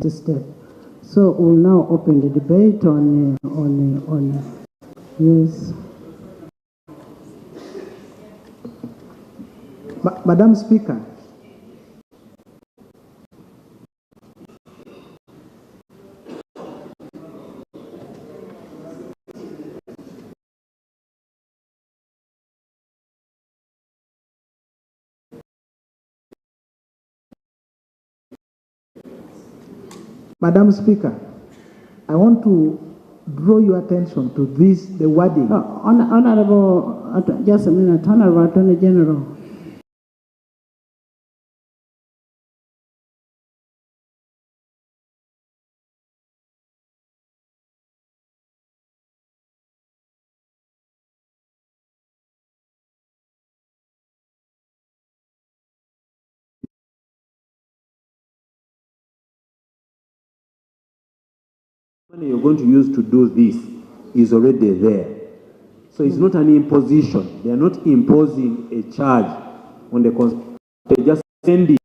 step. So we'll now open the debate on yes. Madam Speaker, Madam Speaker, I want to draw your attention to this, the wording. Honorable, just a minute, Honorable Attorney General. Money you're going to use to do this is already there. So it's not an imposition. They are not imposing a charge on the consumer. They just send it.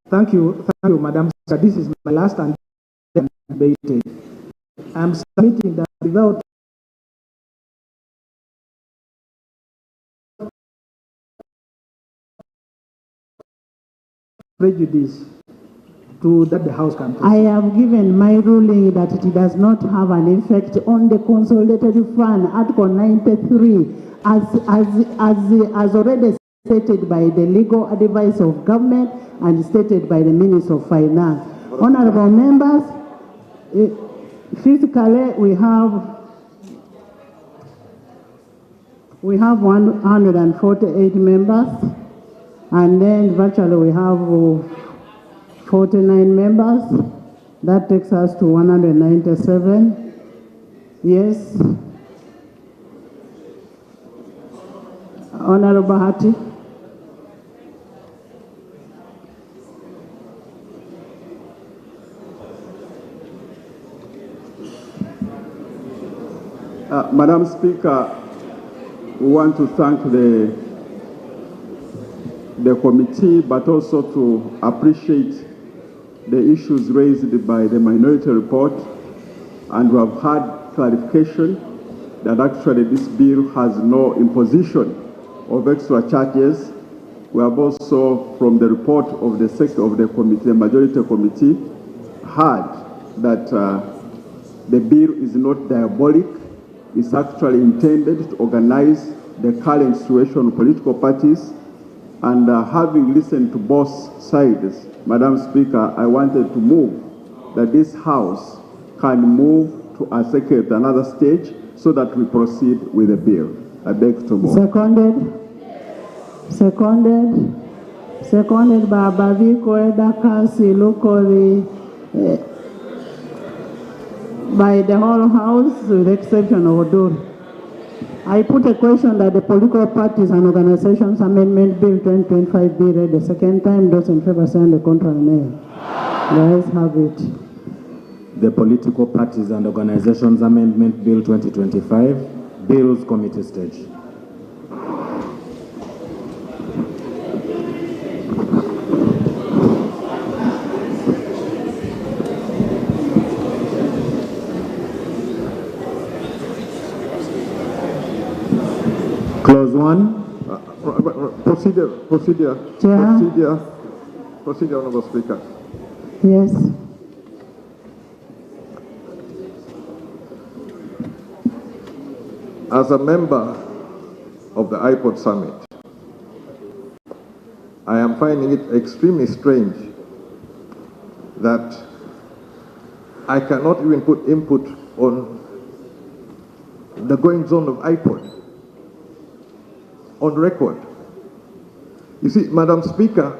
Thank you, Madam Speaker. This is my last and debated. I'm submitting that without prejudice to that the House can proceed. I have given my ruling that it does not have an effect on the Consolidated Fund, Article 93, as already stated by the legal advice of government and stated by the Minister of Finance. Honorable members, physically we have 148 members, and then virtually we have 49 members. That takes us to 197. Yes. Honorable Hati. Madam Speaker, we want to thank the committee, but also to appreciate the issues raised by the minority report, and we have had clarification that actually this bill has no imposition of extra charges. We have also, from the report of the committee, the majority committee, heard that the bill is not diabolic. It's actually intended to organize the current situation of political parties. And having listened to both sides, Madam Speaker, I wanted to move that this House can move to another stage so that we proceed with the bill. I beg to move. Seconded by Baviko Edakasi locally by the whole House with the exception of Odur. I put a question that the Political Parties and Organizations Amendment Bill 2025 be read the second time. Those in favor say the contrary nay. The ayes have it. The Political Parties and Organizations Amendment Bill 2025, Bills Committee stage. Clause 1. Procedure, Honorable Speaker. Yes. As a member of the IPOD Summit, I am finding it extremely strange that I cannot even put input on the going zone of IPOD on record. You see, Madam Speaker,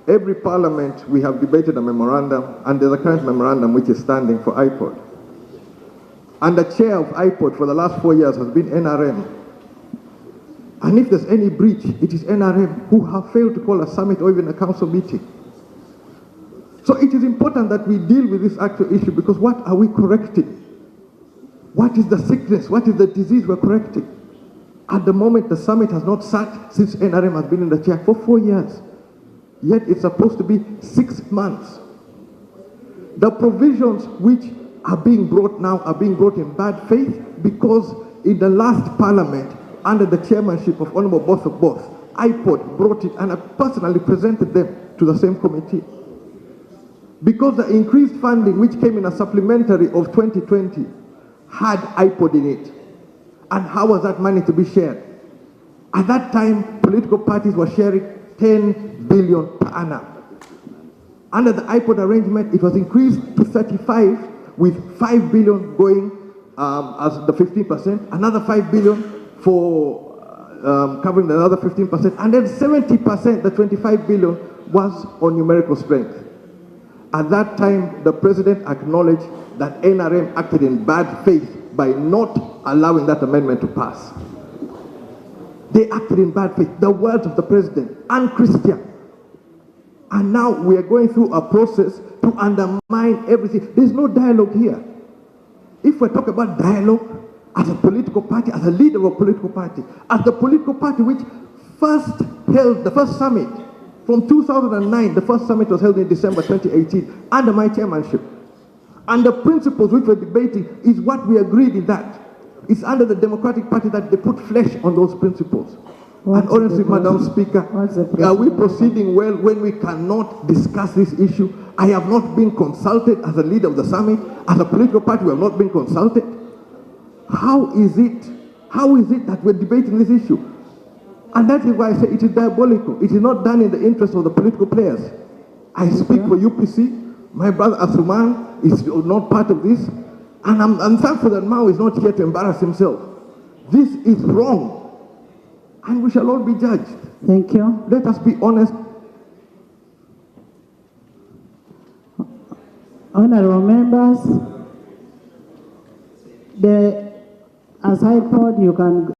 every parliament we have debated a memorandum, and there's a current memorandum which is standing for IPOD. And the chair of IPOD for the last 4 years has been NRM. And if there's any breach, it is NRM who have failed to call a summit or even a council meeting. So it is important that we deal with this actual issue, because what are we correcting? What is the sickness? What is the disease we're correcting? At the moment, the summit has not sat since NRM has been in the chair for 4 years. Yet it's supposed to be 6 months. The provisions which are being brought now are being brought in bad faith, because in the last parliament, under the chairmanship of Honorable Both, IPOD brought it, and I personally presented them to the same committee. Because the increased funding which came in a supplementary of 2020 had IPOD in it. And how was that money to be shared? At that time, political parties were sharing 10 billion per annum. Under the IPOD arrangement, it was increased to 35, with 5 billion going as the 15%, another 5 billion for covering another 15%, and then 70%, the 25 billion, was on numerical strength. At that time, the president acknowledged that NRM acted in bad faith by not allowing that amendment to pass. They acted in bad faith. The words of the president, unchristian. And now we are going through a process to undermine everything. There's no dialogue here. If we talk about dialogue, as a political party, as a leader of a political party, as the political party which first held the first summit From 2009, the first summit was held in December 2018 under my chairmanship. And the principles which we're debating is what we agreed in that. It's under the Democratic Party that they put flesh on those principles. And honestly, Madam Speaker, are we proceeding well when we cannot discuss this issue? I have not been consulted as a leader of the summit. As a political party, we have not been consulted. How is it that we're debating this issue? And that is why I say it is diabolical. It is not done in the interest of the political players. I speak for UPC. My brother Asuman is not part of this. And I'm thankful that Mao is not here to embarrass himself. This is wrong. And we shall all be judged. Thank you. Let us be honest. Honorable members, as I thought, you can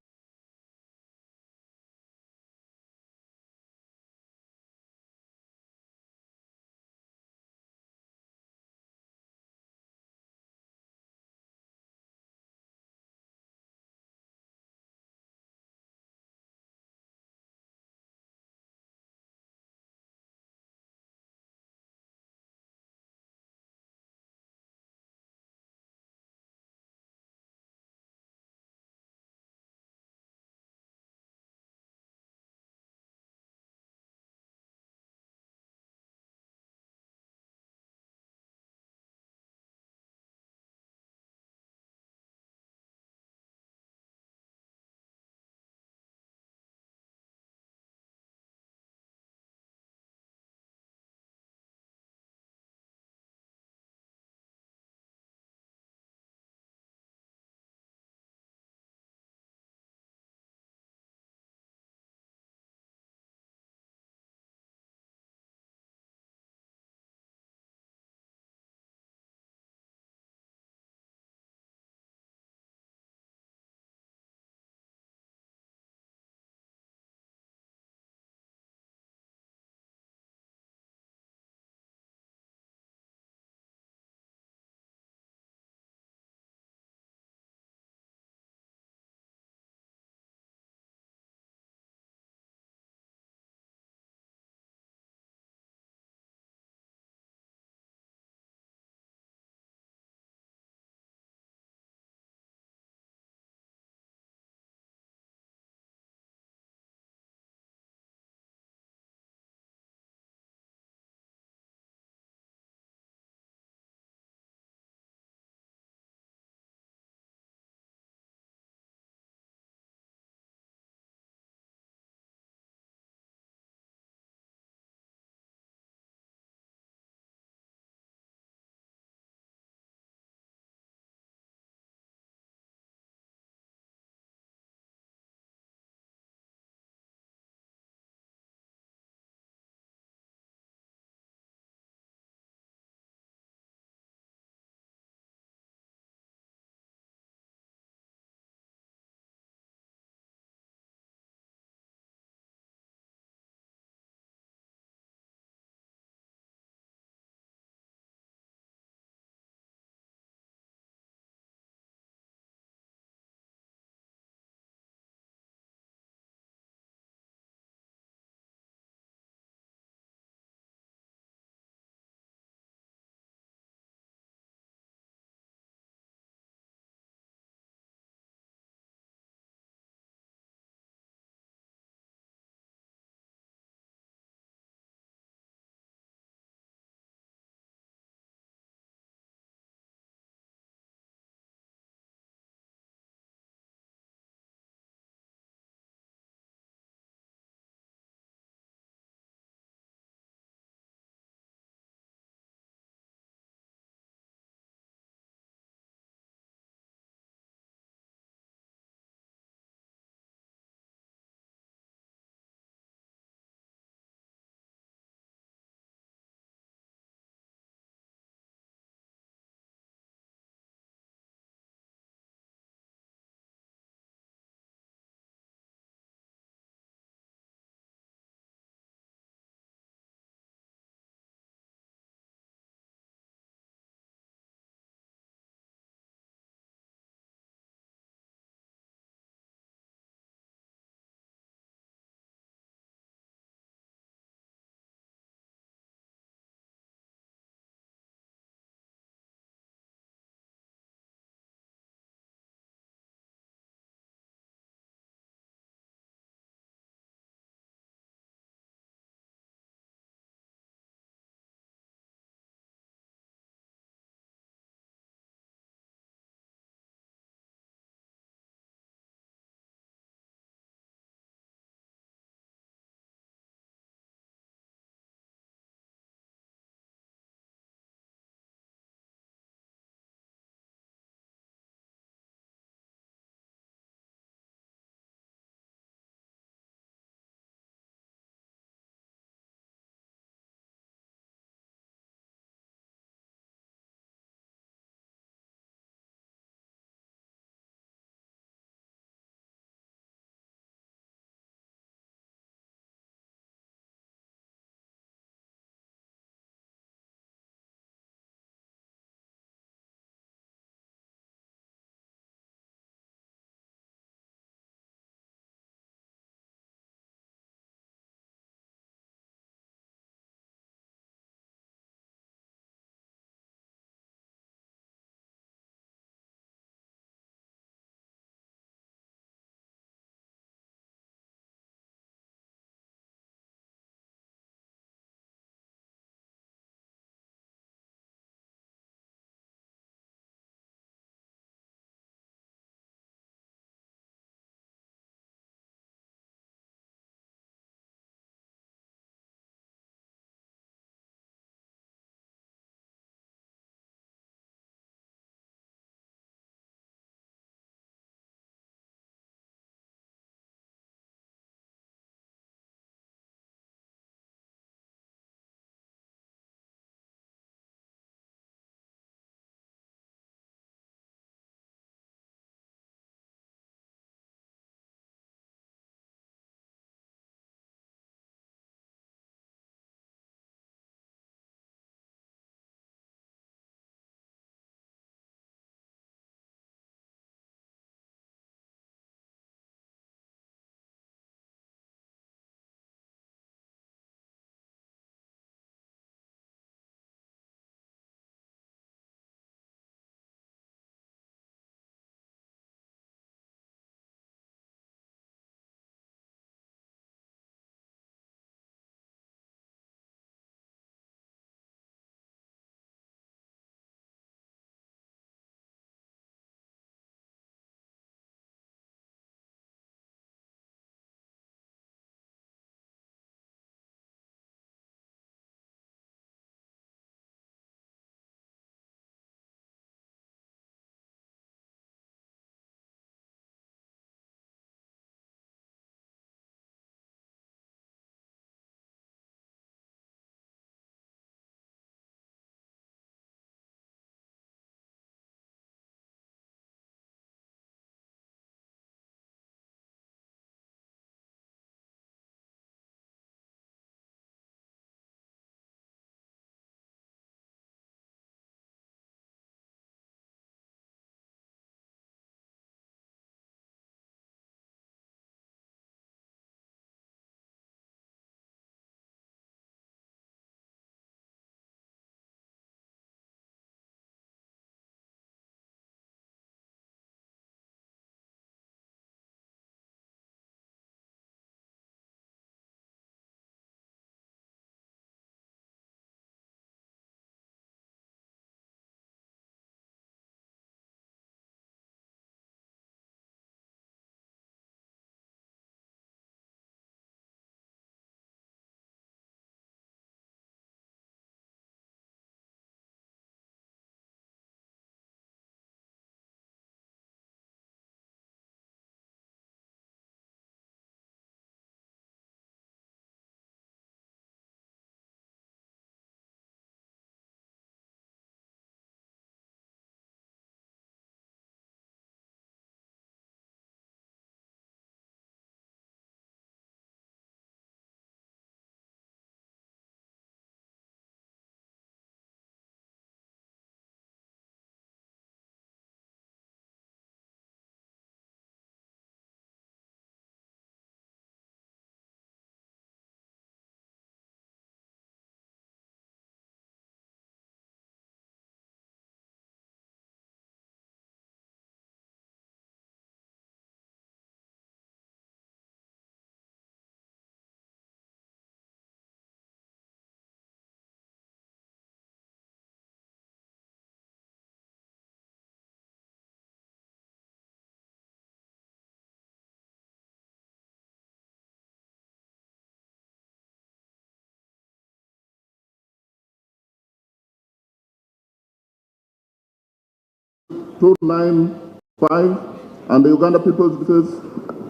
295 and the Uganda People's Defense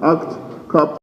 Act Cap.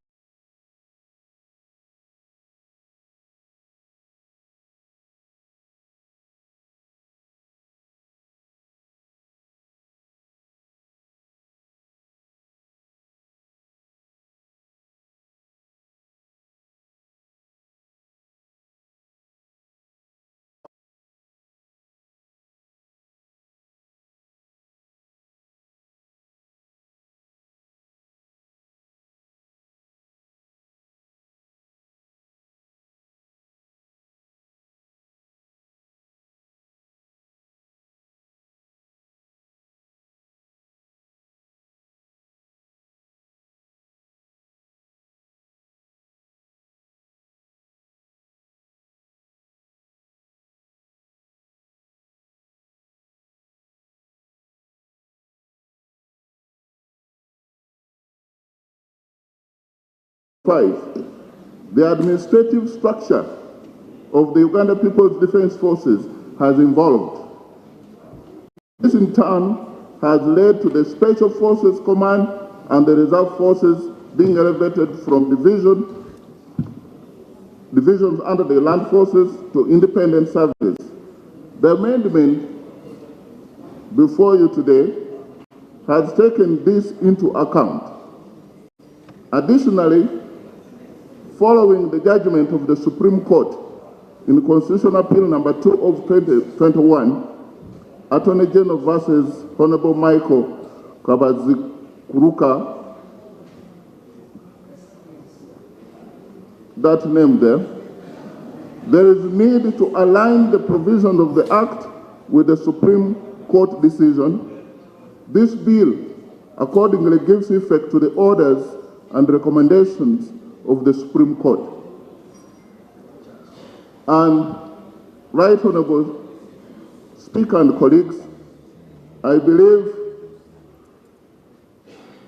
The administrative structure of the Uganda People's Defense Forces has evolved. This in turn has led to the Special Forces Command and the Reserve Forces being elevated from divisions under the Land Forces to independent services. The amendment before you today has taken this into account. Additionally, following the judgment of the Supreme Court in Constitutional Appeal number 2 of 2021, Attorney General versus Honorable Michael Kabazikuruka, that name there is need to align the provision of the Act with the Supreme Court decision. This bill accordingly gives effect to the orders and recommendations of the Supreme Court. And Right Honorable Speaker and colleagues, I believe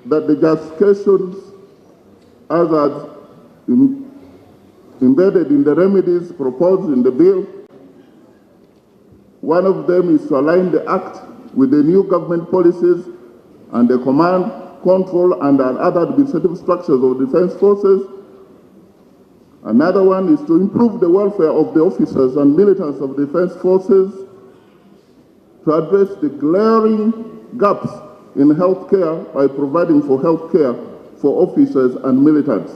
that the justifications as are embedded in the remedies proposed in the bill, one of them is to align the Act with the new government policies and the command, control, and other administrative structures of defense forces. Another one is to improve the welfare of the officers and militants of defense forces, to address the glaring gaps in healthcare by providing for healthcare for officers and militants.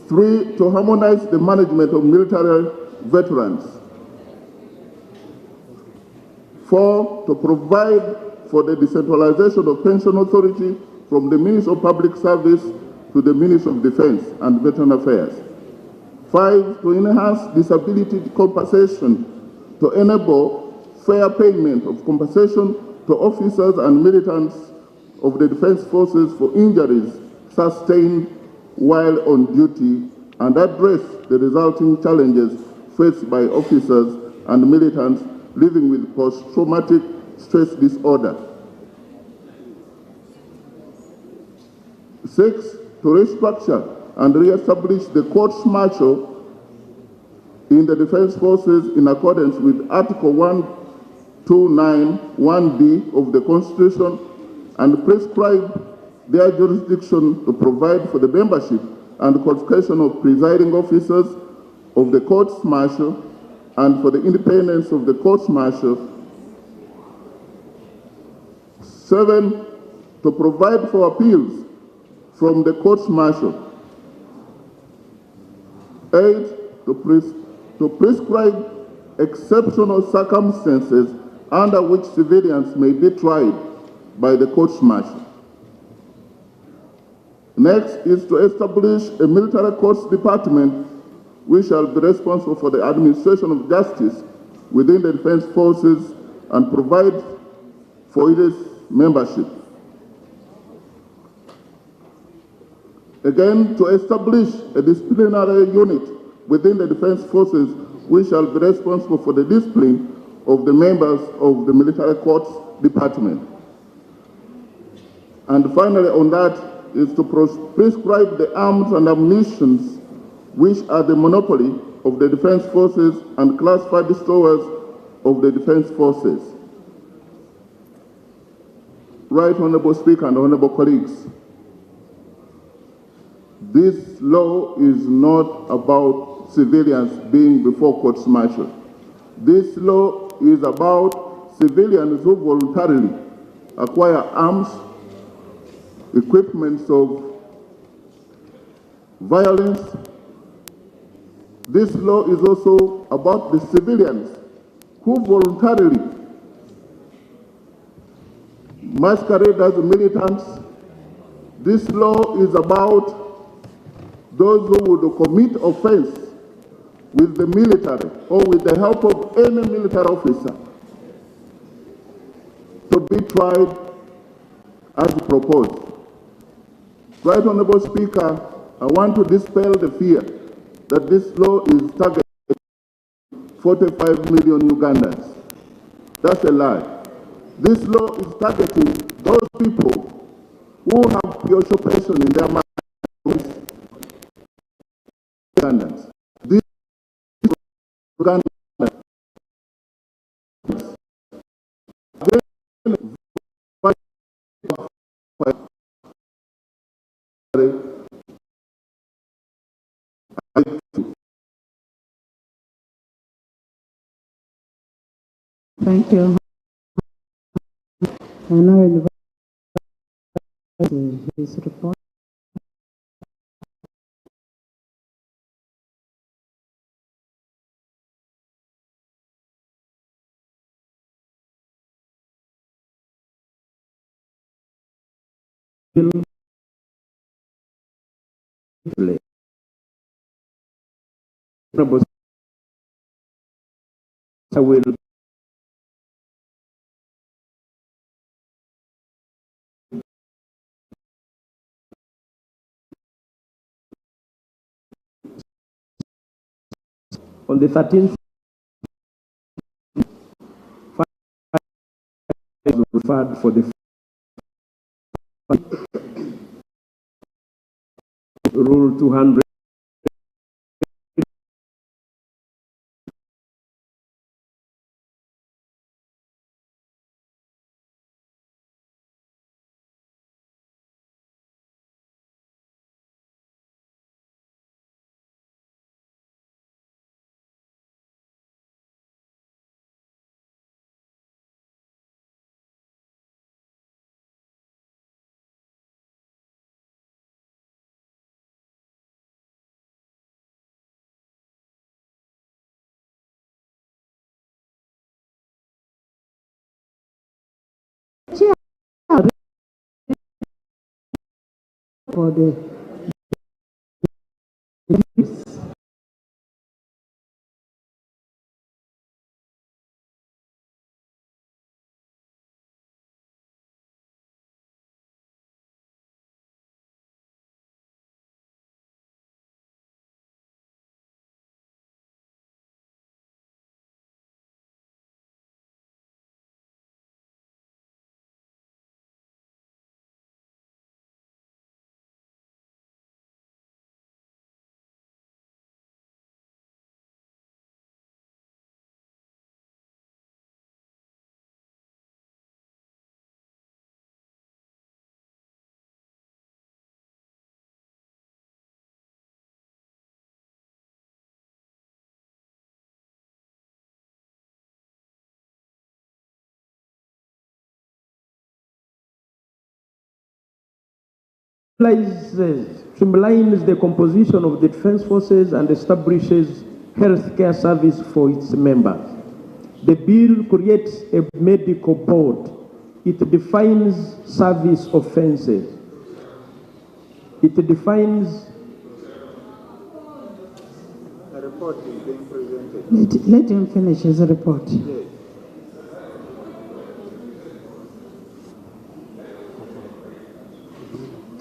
3, to harmonize the management of military veterans. 4, to provide for the decentralization of pension authority from the Ministry of Public Service to the Ministry of Defense and Veteran Affairs. 5, to enhance disability compensation to enable fair payment of compensation to officers and militants of the defense forces for injuries sustained while on duty and address the resulting challenges faced by officers and militants living with post-traumatic stress disorder. 6, to restructure and re-establish the courts-martial in the defense forces in accordance with Article 129(1)(b) of the Constitution and prescribe their jurisdiction to provide for the membership and qualification of presiding officers of the courts-martial and for the independence of the courts-martial. 7, to provide for appeals from the courts-martial. 8, to prescribe exceptional circumstances under which civilians may be tried by the courts-martial. Next is to establish a military courts department which shall be responsible for the administration of justice within the defense forces and provide for its membership. Again, to establish a disciplinary unit within the defense forces which shall be responsible for the discipline of the members of the military courts department. And finally on that is to prescribe the arms and ammunition which are the monopoly of the defense forces and classify the stores of the defense forces. Right Honorable Speaker and Honorable colleagues, this law is not about civilians being before courts martial. This law is about civilians who voluntarily acquire arms, equipments of violence. This law is also about the civilians who voluntarily masquerade as militants. This law is about those who would commit offense with the military or with the help of any military officer to be tried as proposed. Right Honorable Speaker, I want to dispel the fear that this law is targeting 45 million Ugandans. That's a lie. This law is targeting those people who have preoccupation in their minds. Ugandans. These Ugandans Thank you. I now invite his report. I will on the 13th referred for the Rule 200. For the streamlines the composition of the defense forces and establishes healthcare service for its members. The bill creates a medical board. It defines service offenses. It defines. The report is being presented. let him finish his report. Yes.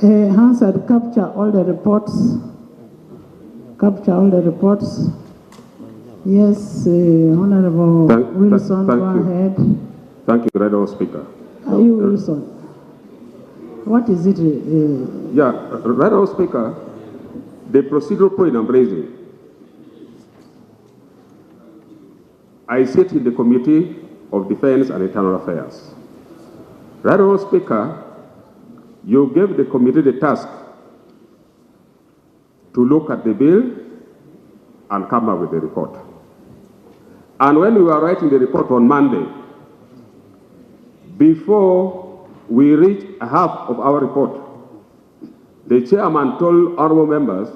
Hansard, capture all the reports. Capture all the reports. Yes, Honorable Wilson, go ahead. Thank you, Right Honourable Speaker. Are you Wilson? What is it? Right Honourable Speaker, the procedural point I'm raising, I sit in the Committee of Defence and Internal Affairs. Right Honourable Speaker, you gave the committee the task to look at the bill and come up with a report. And when we were writing the report on Monday, before we reached half of our report, the chairman told honorable members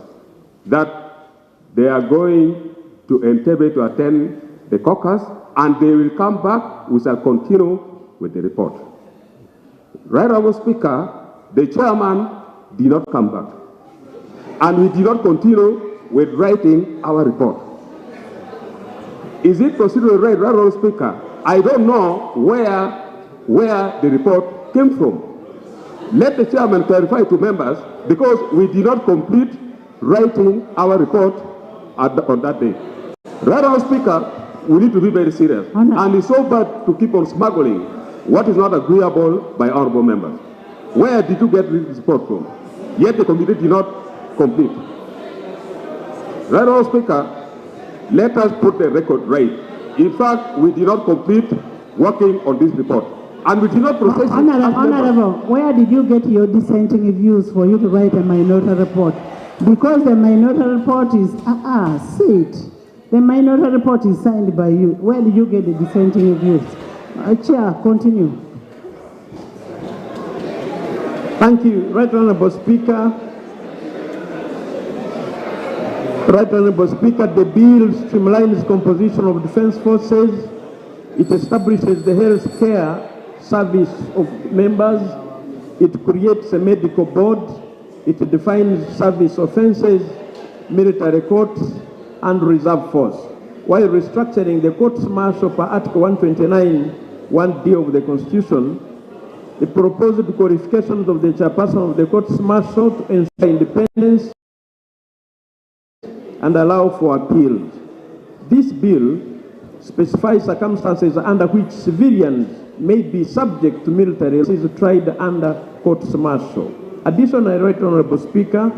that they are going to Entebbe to attend the caucus, and they will come back. We shall continue with the report. Right Honourable Speaker, the chairman did not come back, and we did not continue with writing our report. Is it procedurally right, Right Honourable Speaker? I don't know where the report came from. Let the chairman clarify to members, because we did not complete writing our report on that day. Right Honourable Speaker, we need to be very serious. And it's so bad to keep on smuggling what is not agreeable by honourable members. Where did you get this report from? Yet the committee did not complete. Right Honourable Speaker, let us put the record right. In fact, we did not complete working on this report. And we did not process it. Honourable, where did you get your dissenting views for you to write a minority report? Because the minority report is, sit. The minority report is signed by you. Where did you get the dissenting views? Chair, continue. Thank you. Right Honourable Speaker. Right Honourable Speaker, the bill streamlines composition of defence forces. It establishes the health care service of members. It creates a medical board. It defines service offences, military courts, and reserve force, while restructuring the courts martial per Article 129, 1D of the Constitution. The proposed qualifications of the chairperson of the courts martial to ensure independence and allow for appeals. This bill specifies circumstances under which civilians may be subject to military is tried under courts martial. Additionally, Right Honourable Speaker,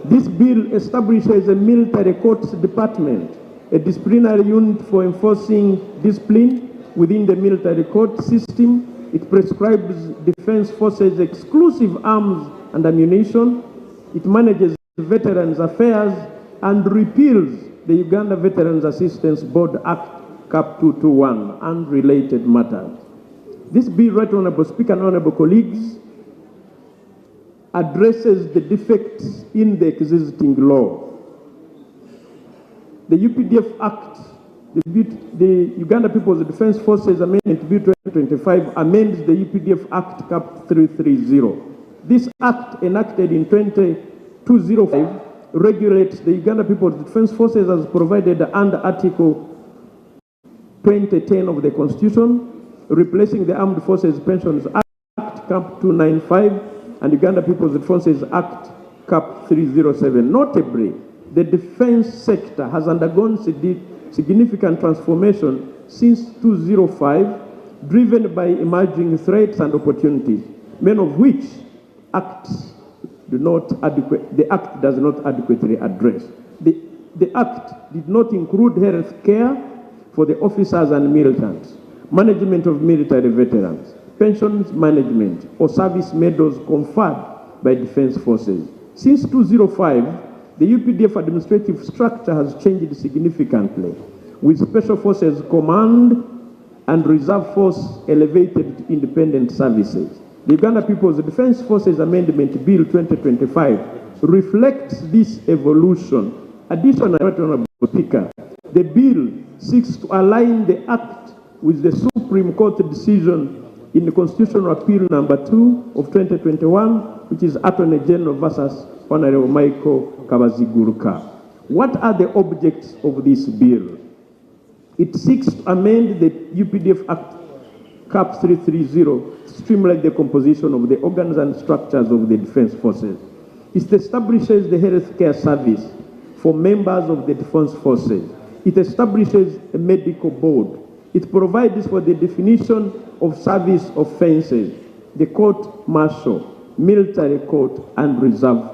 this bill establishes a military courts department, a disciplinary unit for enforcing discipline within the military court system. It prescribes defence forces exclusive arms and ammunition. It manages veterans affairs and repeals the Uganda Veterans Assistance Board Act Cap 221 and related matters. This bill, Right Honourable Speaker and Honourable colleagues, addresses the defects in the existing law. The UPDF Act, the Uganda People's Defence Forces Amendment Bill 2025 amends the UPDF Act Cap 330. This act, enacted in 2005, regulates the Uganda People's Defence Forces as provided under Article 2010 of the Constitution, replacing the Armed Forces Pensions Act Cap 295 and Uganda People's Defences Act Cap 307. Notably, the defence sector has undergone significant transformation since 2005, driven by emerging threats and opportunities, many of which the Act does not adequately address. The Act did not include health care for the officers and militants, management of military veterans, pensions management, or service medals conferred by defence forces. Since 2005, the UPDF administrative structure has changed significantly, with Special Forces Command and Reserve Force elevated to independent services. The Uganda People's Defence Forces Amendment Bill 2025 reflects this evolution. Additionally, Honourable Speaker, the bill seeks to align the Act with the Supreme Court decision in the Constitutional Appeal number 2 of 2021, which is Attorney General versus Honourable Michael Kabaziguruka. What are the objects of this bill? It seeks to amend the UPDF Act Cap 330 to streamline the composition of the organs and structures of the defence forces. It establishes the health care service for members of the defence forces. It establishes a medical board. It provides for the definition of service offences, the court martial, military court, and reserve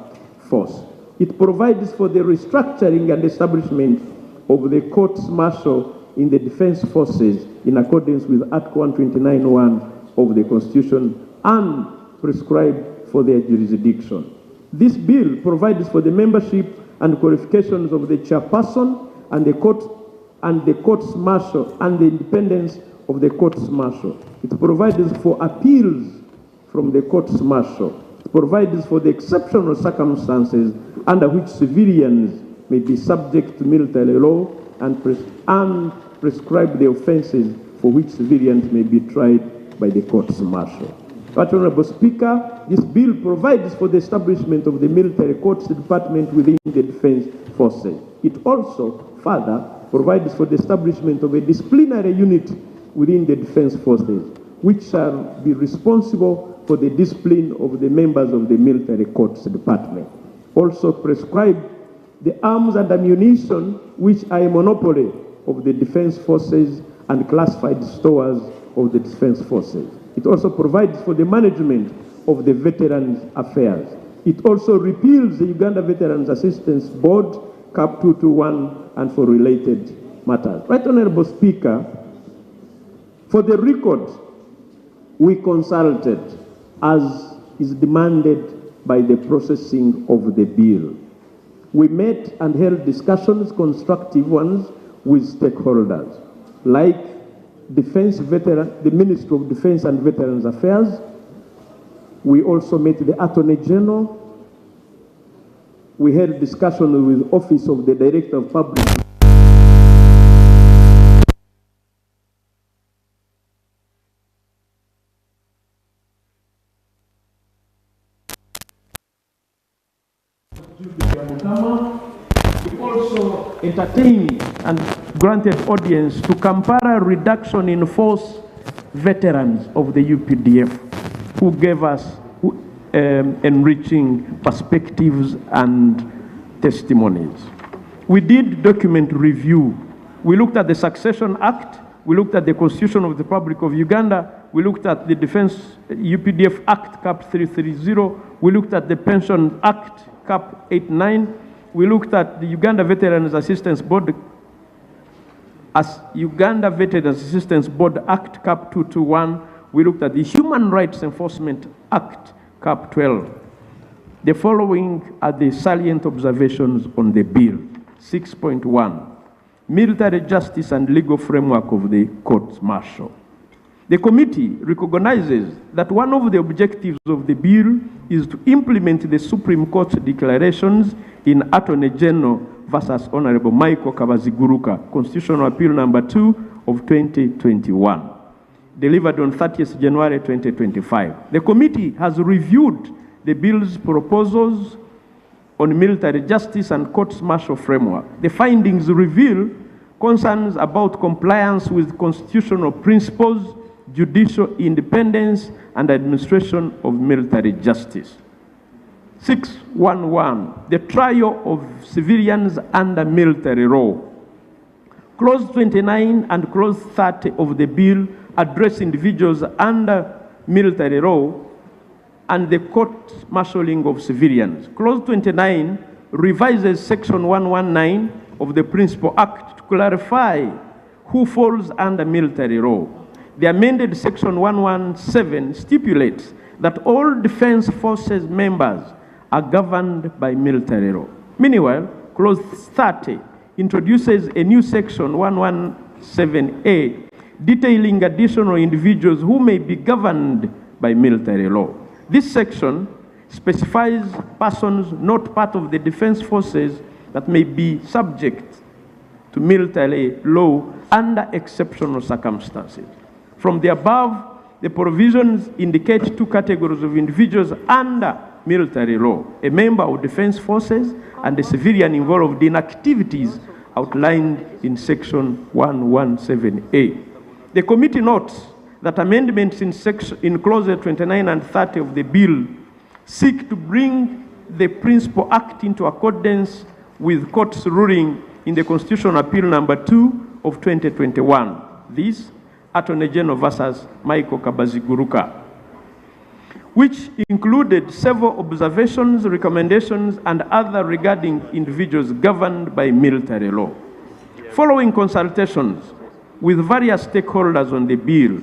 force. It provides for the restructuring and establishment of the courts martial in the defence forces in accordance with Article 129.1 of the Constitution and prescribe for their jurisdiction. This bill provides for the membership and qualifications of the chairperson and the courts martial and the independence of the courts martial. It provides for appeals from the courts martial. It provides for the exceptional circumstances under which civilians may be subject to military law and prescribe the offences for which civilians may be tried by the courts martial. Right Honourable Speaker, this bill provides for the establishment of the military courts department within the Defence Forces. It also further provides for the establishment of a disciplinary unit within the Defence Forces, which shall be responsible for the discipline of the members of the military courts department. Also prescribe the arms and ammunition which are a monopoly of the Defence Forces and classified stores of the Defence Forces. It also provides for the management of the Veterans Affairs. It also repeals the Uganda Veterans Assistance Board, CAP 221, and for related matters. Right Honourable Speaker, for the record, we consulted as is demanded by the processing of the bill. We met and held discussions, constructive ones, with stakeholders, like the Ministry of Defence and Veterans Affairs. We also met the Attorney General. We held discussion with the Office of the Director of Public. We also entertained and granted audience to Kampala Reduction in Force veterans of the UPDF, who gave us enriching perspectives and testimonies. We did document review. We looked at the Succession Act. We looked at the Constitution of the Republic of Uganda. We looked at the Defense UPDF Act, CAP 330. We looked at the Pension Act, CAP 89. We looked at the Uganda Veterans Assistance Board, Uganda Veterans Assistance Board Act, CAP 221. We looked at the Human Rights Enforcement Act, CAP 12. The following are the salient observations on the bill. 6.1, military justice and legal framework of the courts martial. The committee recognizes that one of the objectives of the bill is to implement the Supreme Court's declarations in Attorney General versus Honorable Michael Kabaziguruka, Constitutional Appeal number 2 of 2021, delivered on 30th January 2025. The committee has reviewed the bill's proposals on military justice and courts martial framework. The findings reveal concerns about compliance with constitutional principles, judicial independence, and administration of military justice. 6.1.1, the trial of civilians under military law. Clause 29 and Clause 30 of the bill address individuals under military law and the court-martialing of civilians. Clause 29 revises Section 119 of the Principal Act to clarify who falls under military law. The amended Section 117 stipulates that all Defence Forces members are governed by military law. Meanwhile, Clause 30 introduces a new Section 117A detailing additional individuals who may be governed by military law. This section specifies persons not part of the Defence Forces that may be subject to military law under exceptional circumstances. From the above, the provisions indicate two categories of individuals under military law: a member of Defence Forces and a civilian involved in activities outlined in Section 117A. The committee notes that amendments in clauses 29 and 30 of the bill seek to bring the Principal Act into accordance with court's ruling in the Constitutional Appeal number 2 of 2021. This, Attorney General versus Michael Kabaziguruka, which included several observations, recommendations, and other regarding individuals governed by military law. Following consultations with various stakeholders on the bill,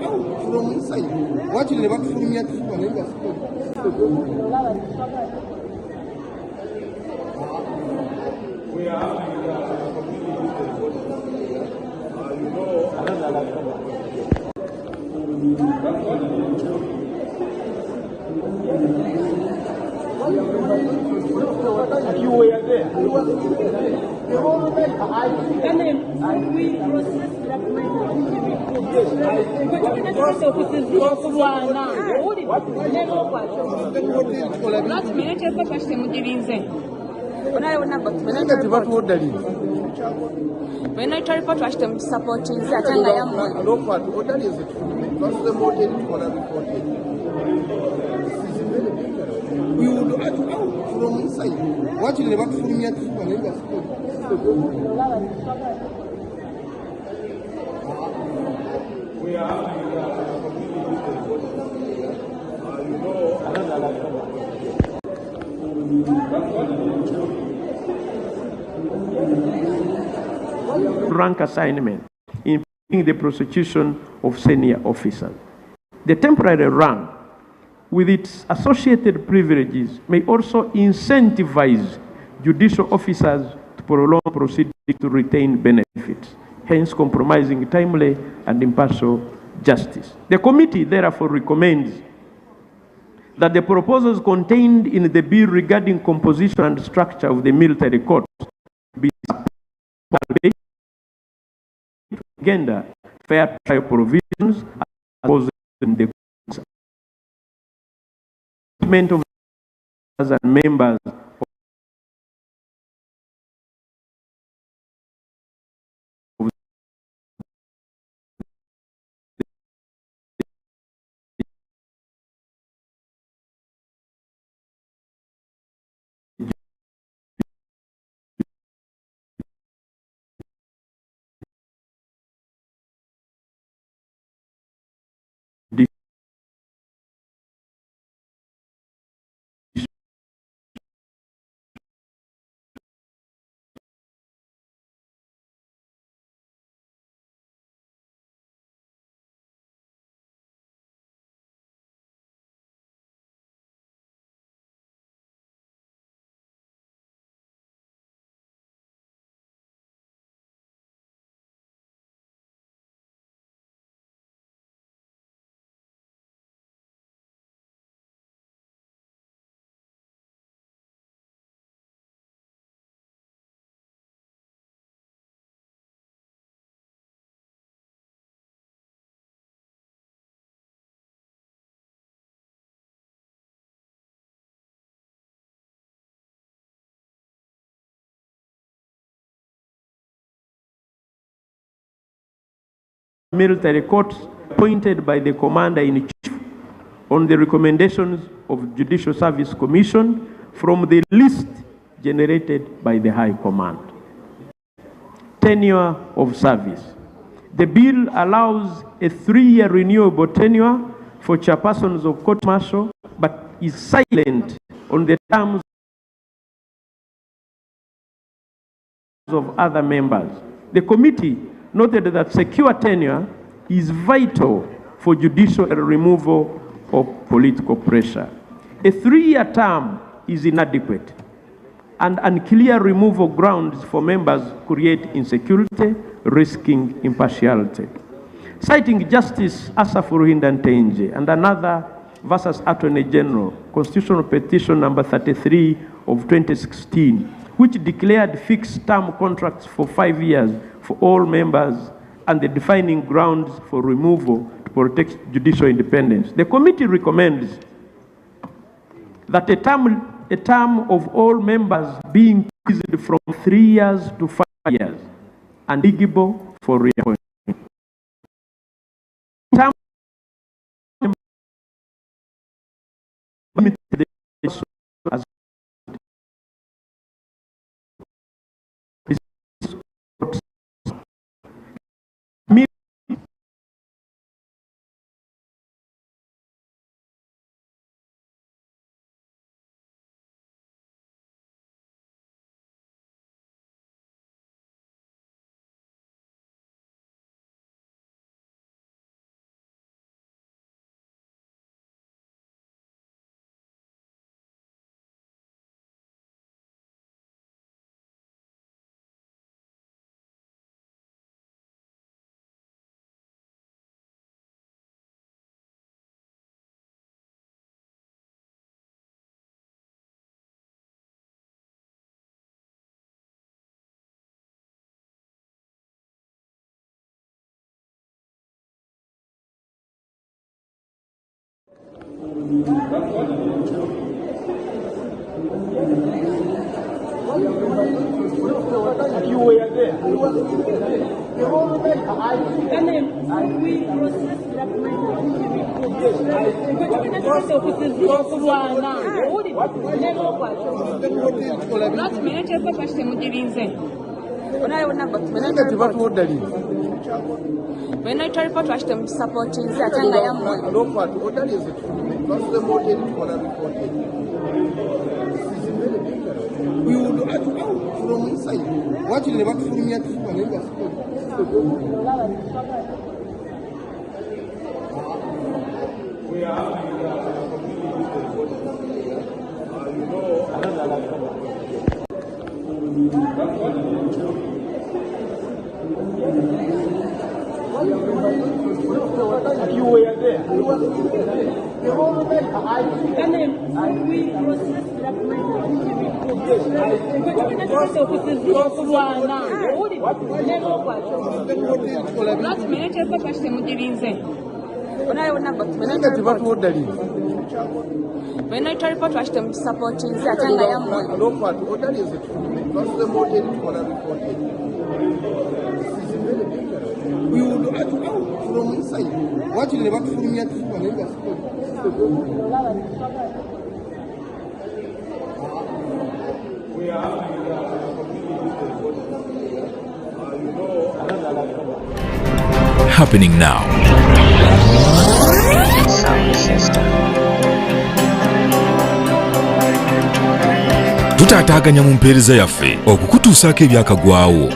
from inside. What you never from here to we are you were there. And then we process last minute of question when I would not when I try to watch them supporting that I am what is it? What's the model for a report? sign. What you never told me at rank assignment in the prosecution of senior officers. The temporary rank, with its associated privileges, may also incentivize judicial officers to prolong proceedings to retain benefits, hence compromising timely and impartial justice. The committee therefore recommends that the proposals contained in the bill regarding composition and structure of the military courts be supported Uganda fair trial provisions as in the appointment of and members of military courts appointed by the Commander-in-Chief on the recommendations of Judicial Service Commission from the list generated by the High Command. Tenure of service. The bill allows a 3-year renewable tenure for chairpersons of court-martial, but is silent on the terms of other members. The committee noted that secure tenure is vital for judicial removal of political pressure. A 3-year term is inadequate, and unclear removal grounds for members create insecurity, risking impartiality. Citing Justice Asaf Ruhinda-Ntenje and another versus Attorney General, Constitutional Petition number 33 of 2016, which declared fixed term contracts for 5 years for all members and the defining grounds for removal to protect judicial independence. The committee recommends that a term of all members be increased from 3 years to 5 years and eligible for reappointment. You were there. And then we process that We would add out from inside. What you never told me at you were there. And then we process that we would add out from inside. What you never told me at Happening now. Tutaataganya mu mpeereza yaffe okukutuusaako ebyakagwawo.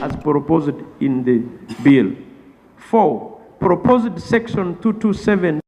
As proposed in the bill. 4. Proposed section 227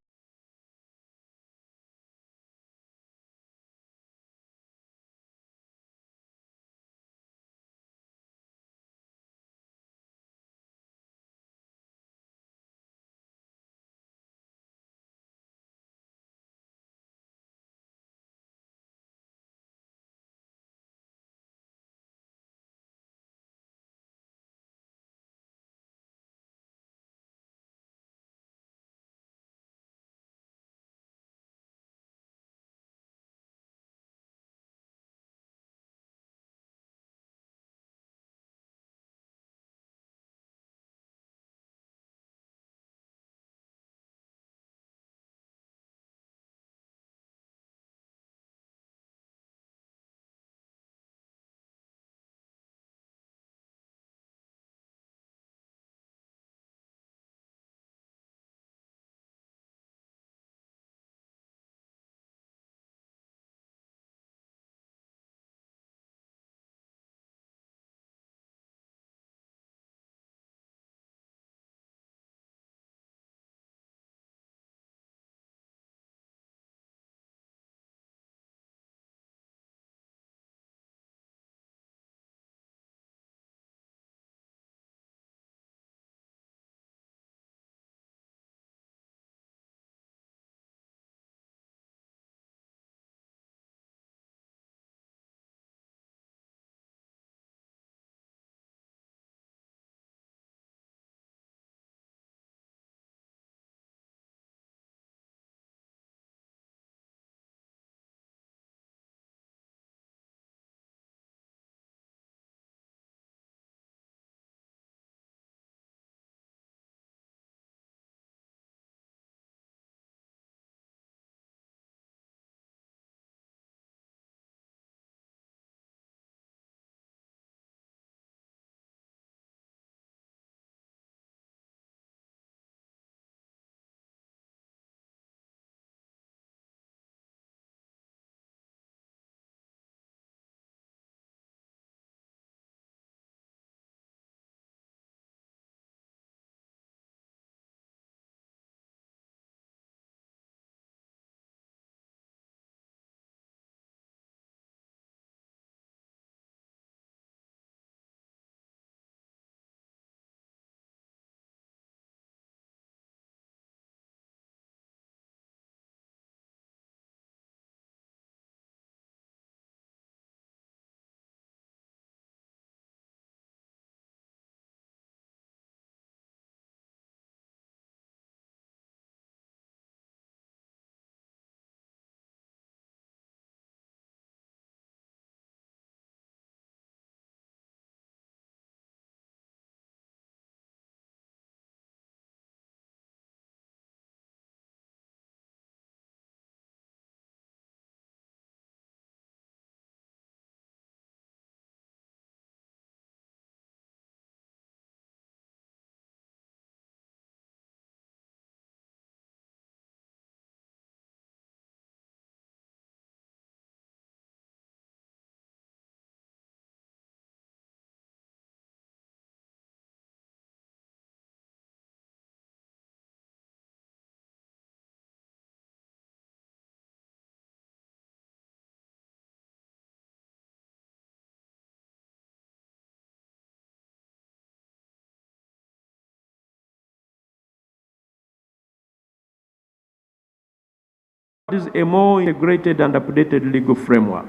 is a more integrated and updated legal framework.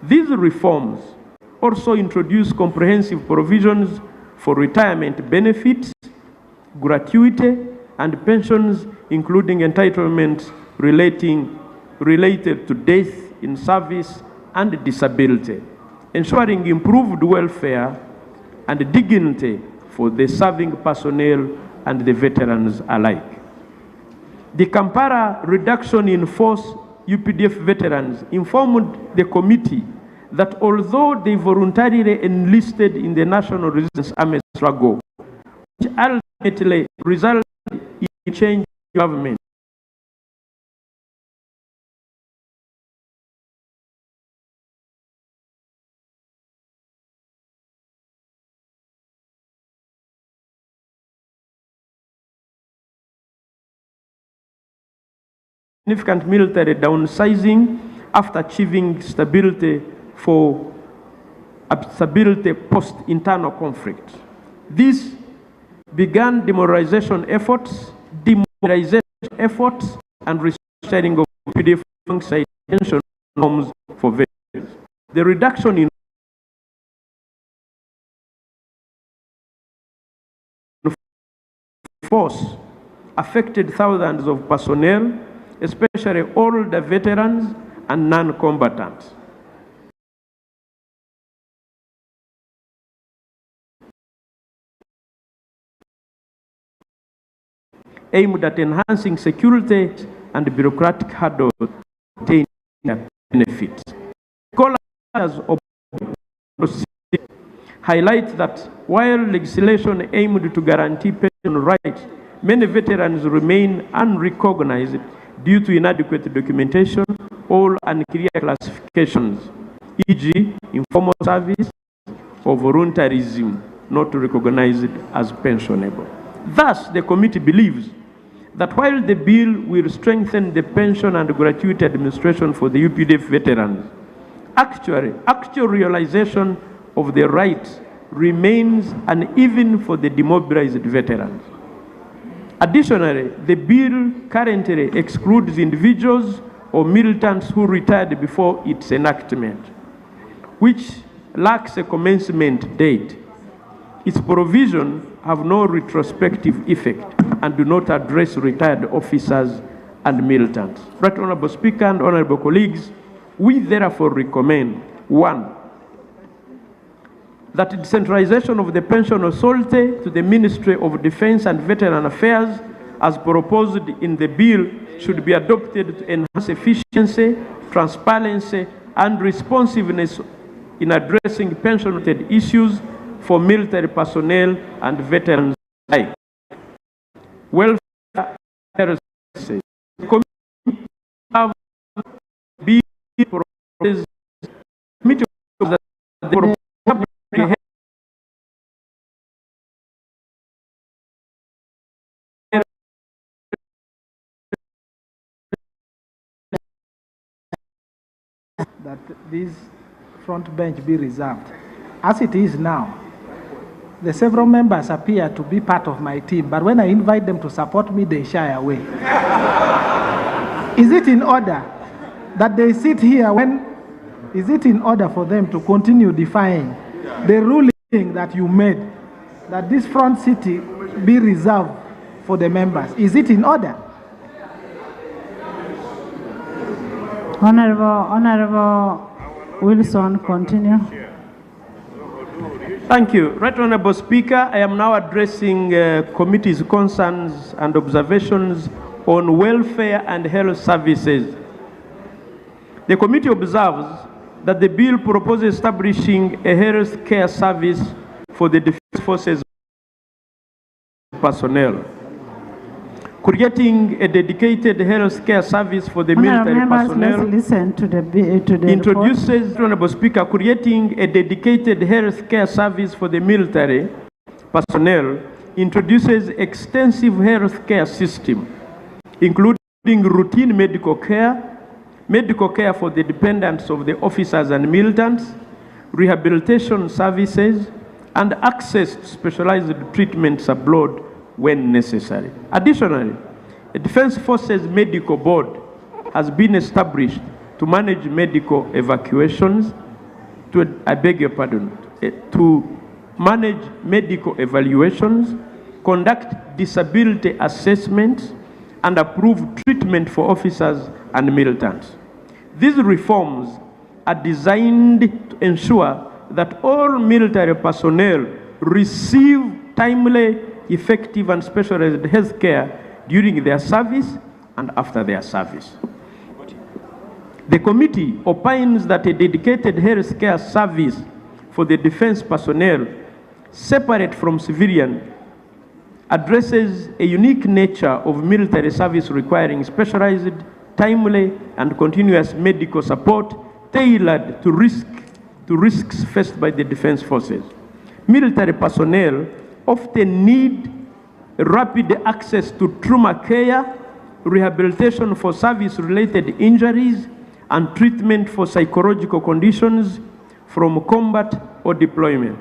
These reforms also introduce comprehensive provisions for retirement benefits, gratuity, and pensions, including entitlements related to death in service and disability, ensuring improved welfare and dignity for the serving personnel and the veterans alike. The Kampala reduction in force UPDF veterans informed the committee that although they voluntarily enlisted in the National Resistance Army struggle, which ultimately resulted in a change in government, significant military downsizing after achieving stability post-internal conflict. This began demoralization efforts, and restructuring of UPDF pension norms for veterans. The reduction in force affected thousands of personnel, especially older veterans and non-combatants. Aimed at enhancing security and bureaucratic hurdles to obtain benefits. Scholars highlight that while legislation aimed to guarantee pension rights, many veterans remain unrecognized due to inadequate documentation or unclear classifications, e.g. informal service or voluntarism, not recognized as pensionable. Thus, the committee believes that while the bill will strengthen the pension and gratuity administration for the UPDF veterans, actual realization of the rights remains uneven for the demobilized veterans. Additionally, the bill currently excludes individuals or militants who retired before its enactment, which lacks a commencement date. Its provisions have no retrospective effect and do not address retired officers and militants. Right Honorable Speaker and Honorable colleagues, we therefore recommend, 1, that decentralization of the pension authority to the Ministry of Defense and Veteran Affairs as proposed in the bill should be adopted to enhance efficiency, transparency, and responsiveness in addressing pension-related issues for military personnel and veterans alike. Welfare services. The committee have been proposed that this front bench be reserved. As it is now, the several members appear to be part of my team, but when I invite them to support me, they shy away. Is it in order that they sit here is it in order for them to continue defying the ruling that you made, that this front city be reserved for the members? Is it in order? Honorable Wilson, continue. Thank you. Right Honorable Speaker, I am now addressing committee's concerns and observations on welfare and health services. The committee observes that the bill proposes establishing a health care service for the Defense Forces personnel, creating a dedicated health care service for the military personnel. Let's listen to the introduces, Honorable Speaker, creating a dedicated health care service for the military personnel introduces extensive health care system, including routine medical care for the dependents of the officers and militants, rehabilitation services, and access to specialized treatments abroad when necessary. Additionally, the Defense Forces Medical Board has been established to manage medical evacuations, to manage medical evaluations, conduct disability assessments, and approve treatment for officers and militants. These reforms are designed to ensure that all military personnel receive timely, effective, and specialized health care during their service and after their service. The committee opines that a dedicated health care service for the defense personnel, separate from civilian, addresses a unique nature of military service requiring specialized, timely, and continuous medical support tailored to risks faced by the defense forces. Military personnel often need rapid access to trauma care, rehabilitation for service-related injuries, and treatment for psychological conditions from combat or deployment.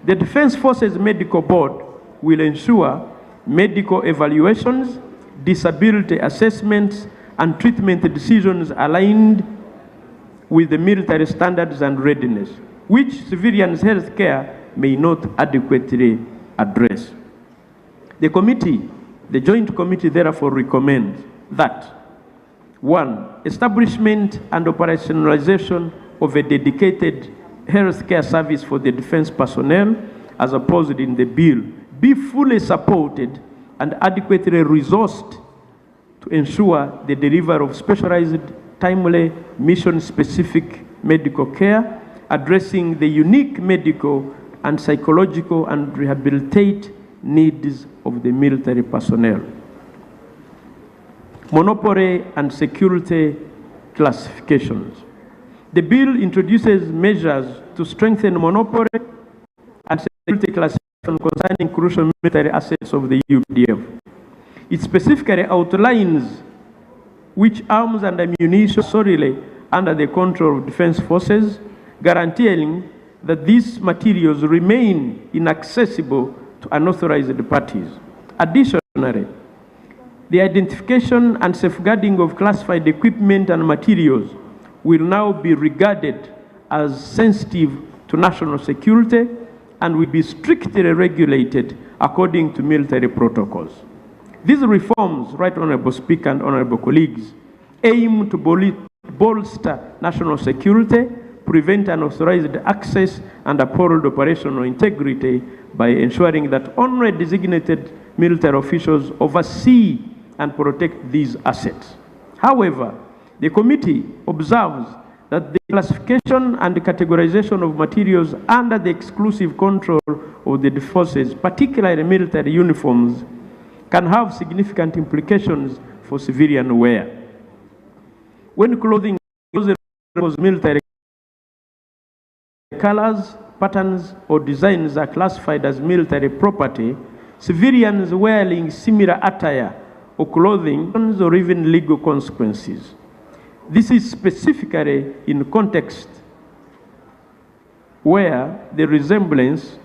The Defense Forces Medical Board will ensure medical evaluations, disability assessments, and treatment decisions aligned with the military standards and readiness, which civilians' health care may not adequately address. The Joint Committee therefore recommends that 1. Establishment and operationalization of a dedicated health care service for the defense personnel, as opposed in the bill, be fully supported and adequately resourced to ensure the delivery of specialized, timely, mission-specific medical care, addressing the unique medical and psychological and rehabilitative needs of the military personnel. Monopoly and security classifications. The bill introduces measures to strengthen monopoly and security classification concerning crucial military assets of the UPDF. It specifically outlines which arms and ammunition are solely under the control of defense forces, guaranteeing that these materials remain inaccessible to unauthorized parties. Additionally, the identification and safeguarding of classified equipment and materials will now be regarded as sensitive to national security and will be strictly regulated according to military protocols. These reforms, Right Honorable Speaker and Honorable colleagues, aim to bolster national security, prevent unauthorized access, and uphold operational integrity by ensuring that only designated military officials oversee and protect these assets. However, the committee observes that the classification and categorization of materials under the exclusive control of the forces, particularly military uniforms, can have significant implications for civilian wear. When clothing was military colors, patterns, or designs are classified as military property, civilians wearing similar attire or clothing or even legal consequences. This is specifically in context where the resemblance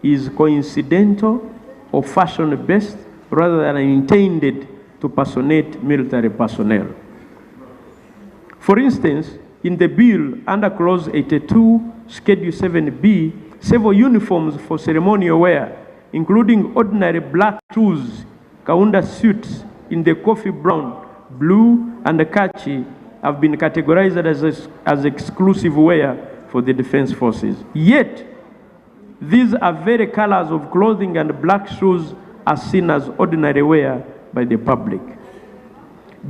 is coincidental or fashion-based rather than intended to personate military personnel. For instance, in the bill under Clause 82, Schedule 7B, several uniforms for ceremonial wear, including ordinary black shoes, kaunda suits in the coffee brown, blue, and khaki, have been categorized as exclusive wear for the defense forces. Yet, these are very colors of clothing and black shoes are seen as ordinary wear by the public.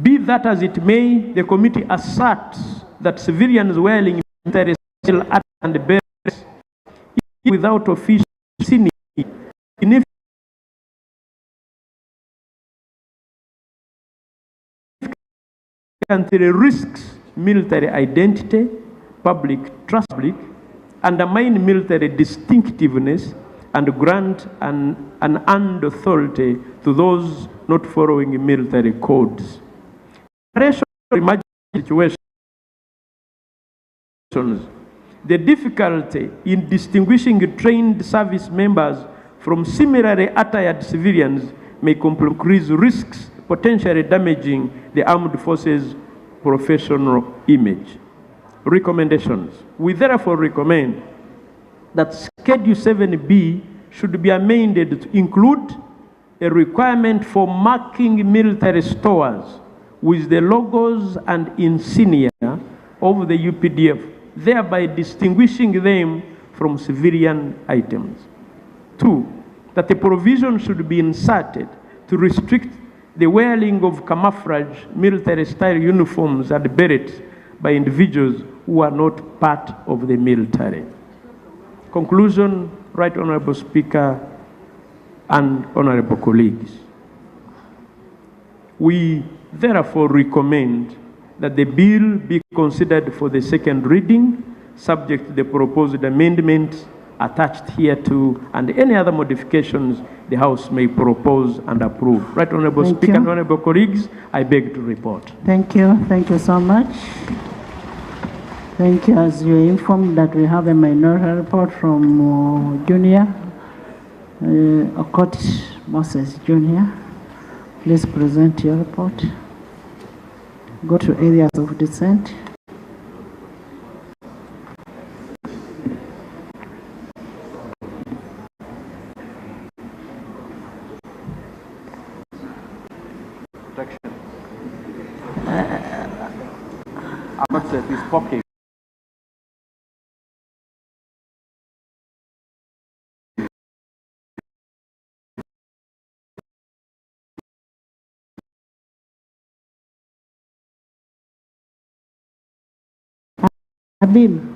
Be that as it may, the committee asserts that civilians wearing military style and berets without official signature significantly risks military identity, public trust, undermine military distinctiveness, and grant an earned authority to those not following military codes. Emergency situations, the difficulty in distinguishing trained service members from similarly attired civilians may increase risks potentially damaging the armed forces professional image. Recommendations. We therefore recommend that Schedule 7B should be amended to include a requirement for marking military stores with the logos and insignia of the UPDF, thereby distinguishing them from civilian items. 2, that a provision should be inserted to restrict the wearing of camouflage military-style uniforms and berets by individuals who are not part of the military. Conclusion, Right Honorable Speaker and honorable colleagues. We therefore recommend that the bill be considered for the second reading, subject to the proposed amendments attached hereto and any other modifications the House may propose and approve. Right Honorable Speaker and honorable colleagues, I beg to report. Thank you. Thank you so much. Thank you. As you informed that we have a minority report from Junior, Okot Moses Junior. Please present your report. Go to areas of dissent. About this pocket. Habib,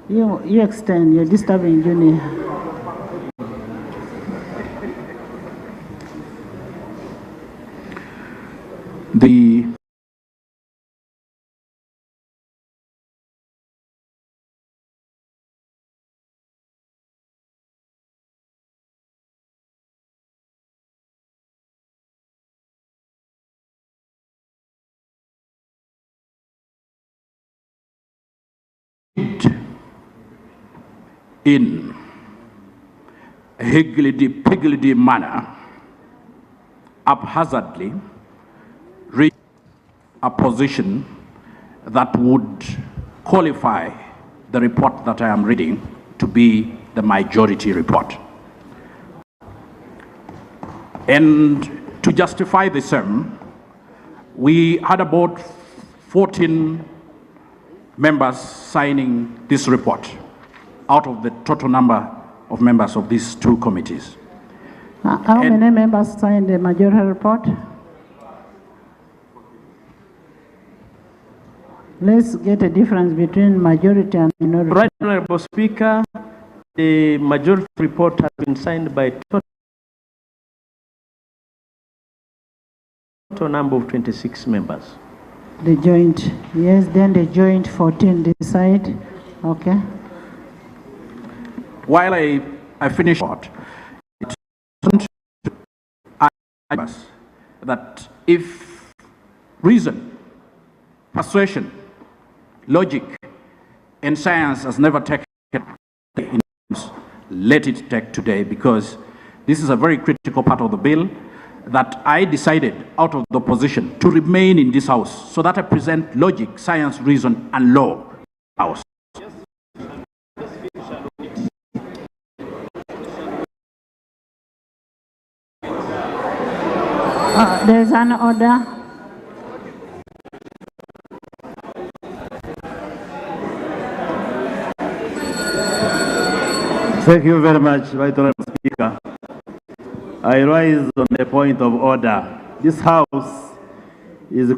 you extend, you're disturbing Junior. The in a higgledy-piggledy manner, haphazardly reach a position that would qualify the report that I am reading to be the majority report. And to justify the same, we had about 14 members signing this report out of the total number of members of these two committees. How many members signed the majority report? Let's get a difference between majority and minority. Right, Honorable Speaker, the majority report has been signed by total number of 26 members. The joint, yes, then the joint 14 decide, okay. While I finish, it doesn't us that if reason, persuasion, logic, and science has never taken, let it take today, because this is a very critical part of the bill that I decided out of the opposition to remain in this house so that I present logic, science, reason, and law house. There's an order. Thank you very much, Right Honorable Speaker. I rise on the point of order. This House is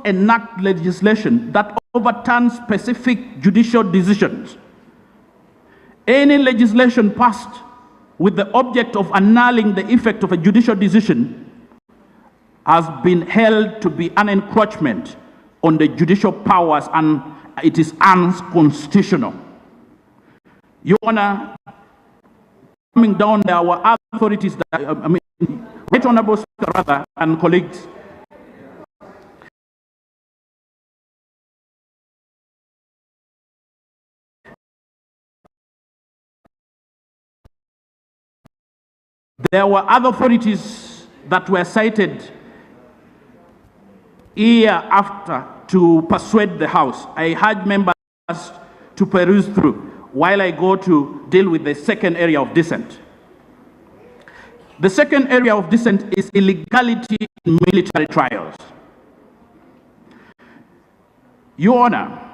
enact legislation that overturns specific judicial decisions. Any legislation passed with the object of annulling the effect of a judicial decision has been held to be an encroachment on the judicial powers, and it is unconstitutional. Your Honor, coming down there were other authorities that, Right Honorable Speaker, rather, and colleagues, there were other authorities that were cited year after to persuade the House. I urge members to peruse through while I go to deal with the second area of dissent. The second area of dissent is illegality in military trials. Your Honor,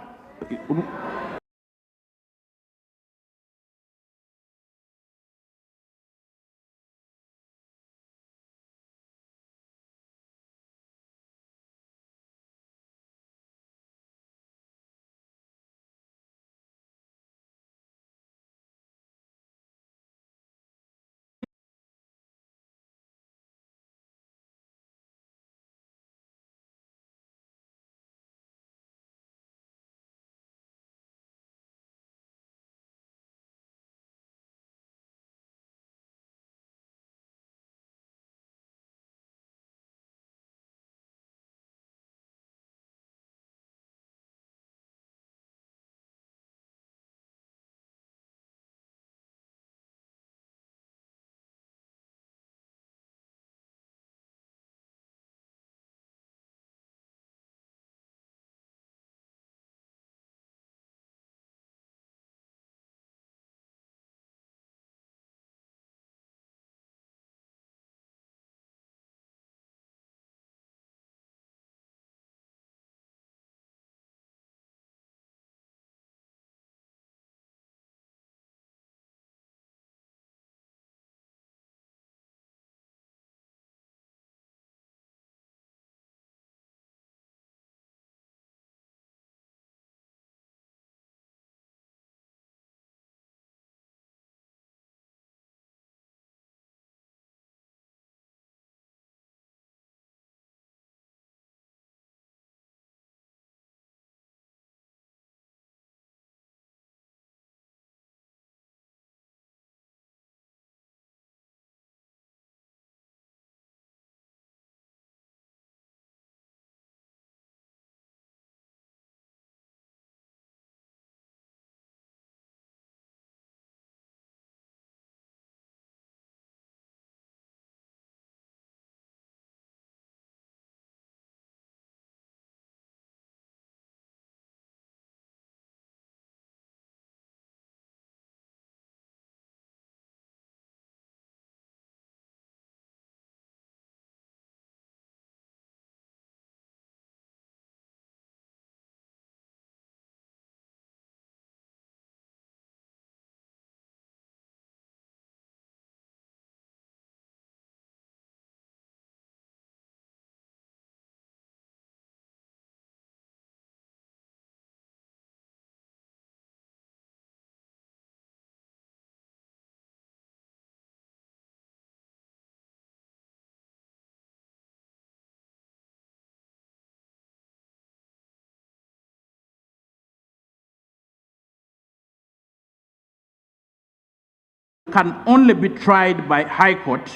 can only be tried by High Court,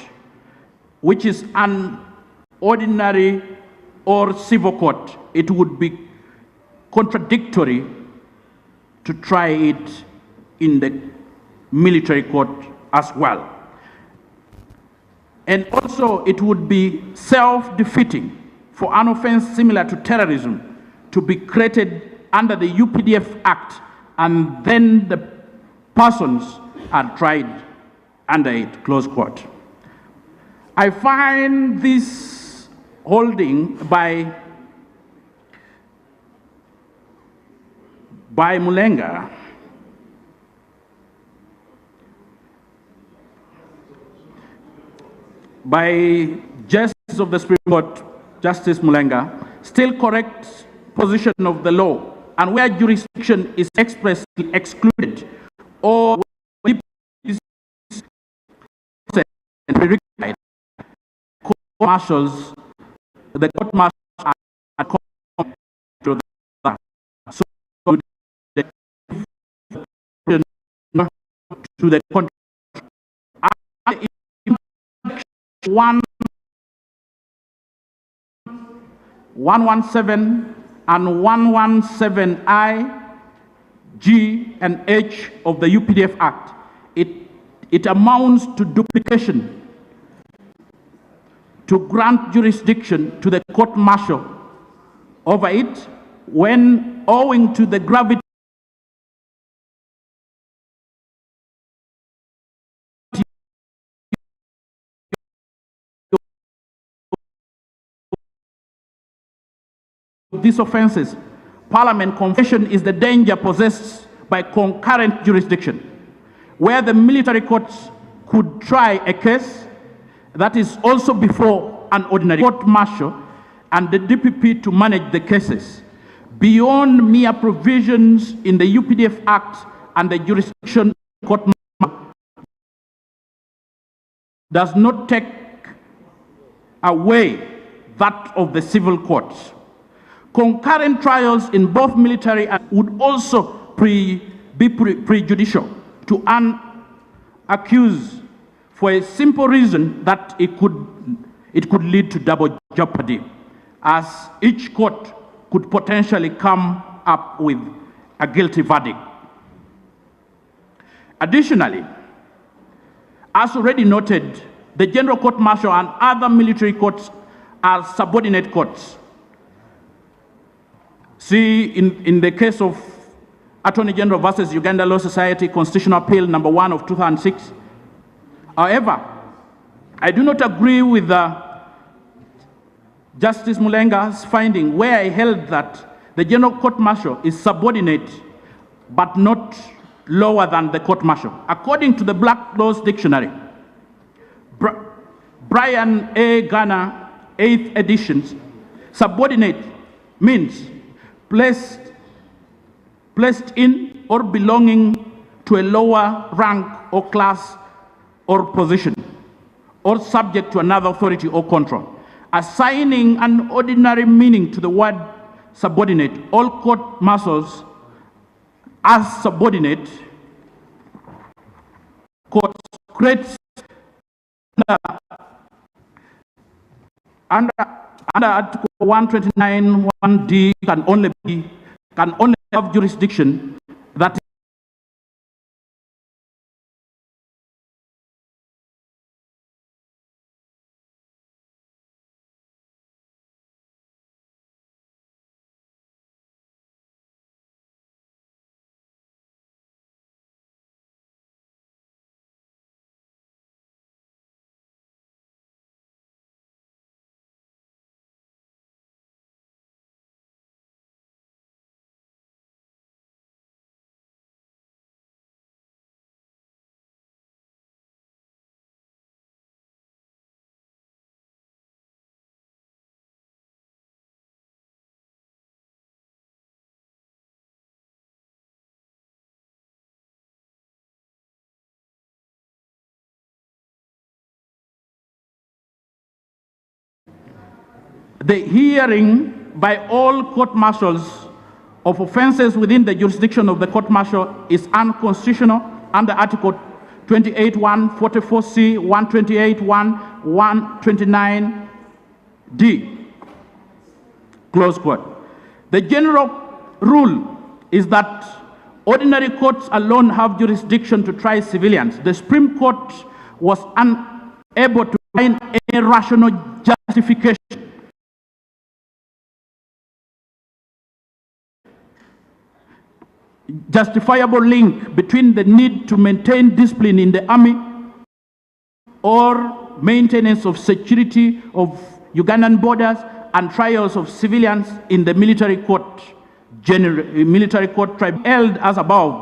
which is an ordinary or civil court. It would be contradictory to try it in the military court as well. And also it would be self-defeating for an offense similar to terrorism to be created under the UPDF Act, and then the persons are tried under it, close quote. I find this holding by Mulenga by Justice of the Supreme Court, Justice Mulenga, still correct position of the law, and where jurisdiction is expressly excluded or prerequisite, marshals, the court marshals are to that. So the to the country. 117 and 117I, G, and H of the UPDF Act. It amounts to duplication to grant jurisdiction to the court martial over it when, owing to the gravity of these offenses, Parliament confession is the danger possessed by concurrent jurisdiction, where the military courts could try a case that is also before an ordinary court martial and the DPP to manage the cases, beyond mere provisions in the UPDF Act and the jurisdiction court martial does not take away that of the civil courts. Concurrent trials in both military and would also be prejudicial to an accused for a simple reason that it could lead to double jeopardy, as each court could potentially come up with a guilty verdict. Additionally, as already noted, the General Court Martial and other military courts are subordinate courts. See, in the case of Attorney General versus Uganda Law Society Constitutional Appeal number 1 of 2006. However, I do not agree with Justice Mulenga's finding, where he held that the General Court Martial is subordinate but not lower than the Court Martial. According to the Black Laws Dictionary, Brian A. Garner, 8th editions, subordinate means placed in or belonging to a lower rank or class or position, or subject to another authority or control. Assigning an ordinary meaning to the word subordinate, all court martials as subordinate courts creates under Article 129 1D can only have jurisdiction that the hearing by all court martials of offenses within the jurisdiction of the court martial is unconstitutional under Article 28(1), 44C, 128(1), 129D. Close quote. The general rule is that ordinary courts alone have jurisdiction to try civilians. The Supreme Court was unable to find any rational justification justifiable link between the need to maintain discipline in the army or maintenance of security of Ugandan borders and trials of civilians in the military court tribunal held as above.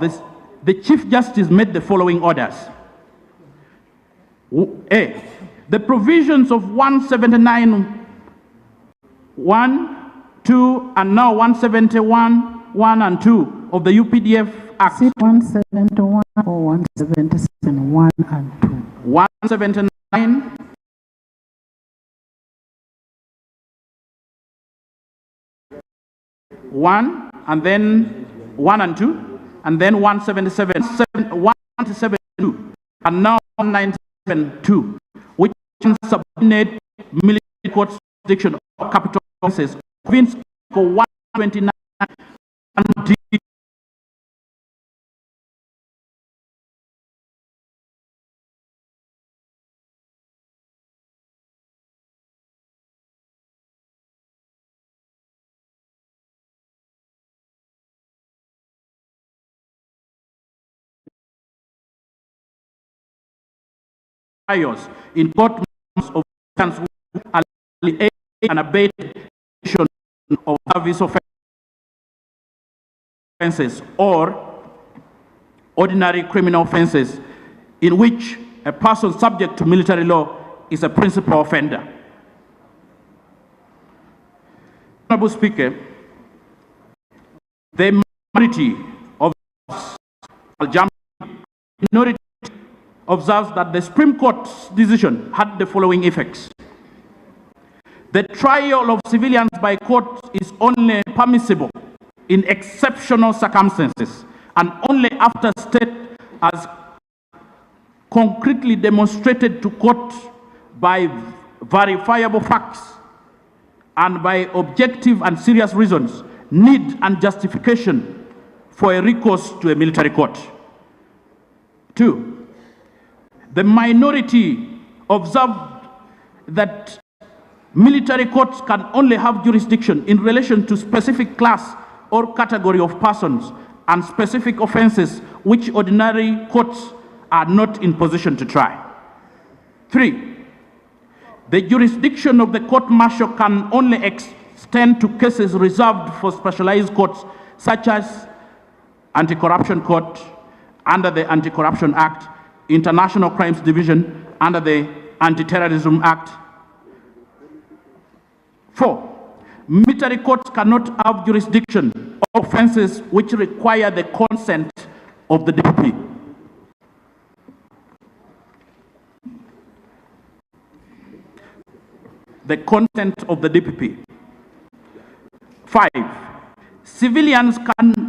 The Chief Justice made the following orders. A, the provisions of 179(1), 2, and now 171, 1 and 2 of the UPDF Act. 171 or 177, 1 and 2. 179. One, and then 1 and 2, and then 177, 172, and now 197, 2, which subordinate military court jurisdiction or capital offences for 129 and in court of and abate of service offences or ordinary criminal offences in which a person subject to military law is a principal offender. Honorable Speaker, the minority of minority observes that the Supreme Court's decision had the following effects. The trial of civilians by court is only permissible in exceptional circumstances and only after state has concretely demonstrated to court by verifiable facts and by objective and serious reasons, need and justification for a recourse to a military court. 2. The minority observed that military courts can only have jurisdiction in relation to specific class or category of persons and specific offenses which ordinary courts are not in position to try. 3. The jurisdiction of the court-martial can only extend to cases reserved for specialized courts such as Anti-Corruption Court under the Anti-Corruption Act, International Crimes Division under the Anti-Terrorism Act. 4. Military courts cannot have jurisdiction of offenses which require the consent of the DPP. The consent of the DPP. 5. Civilians can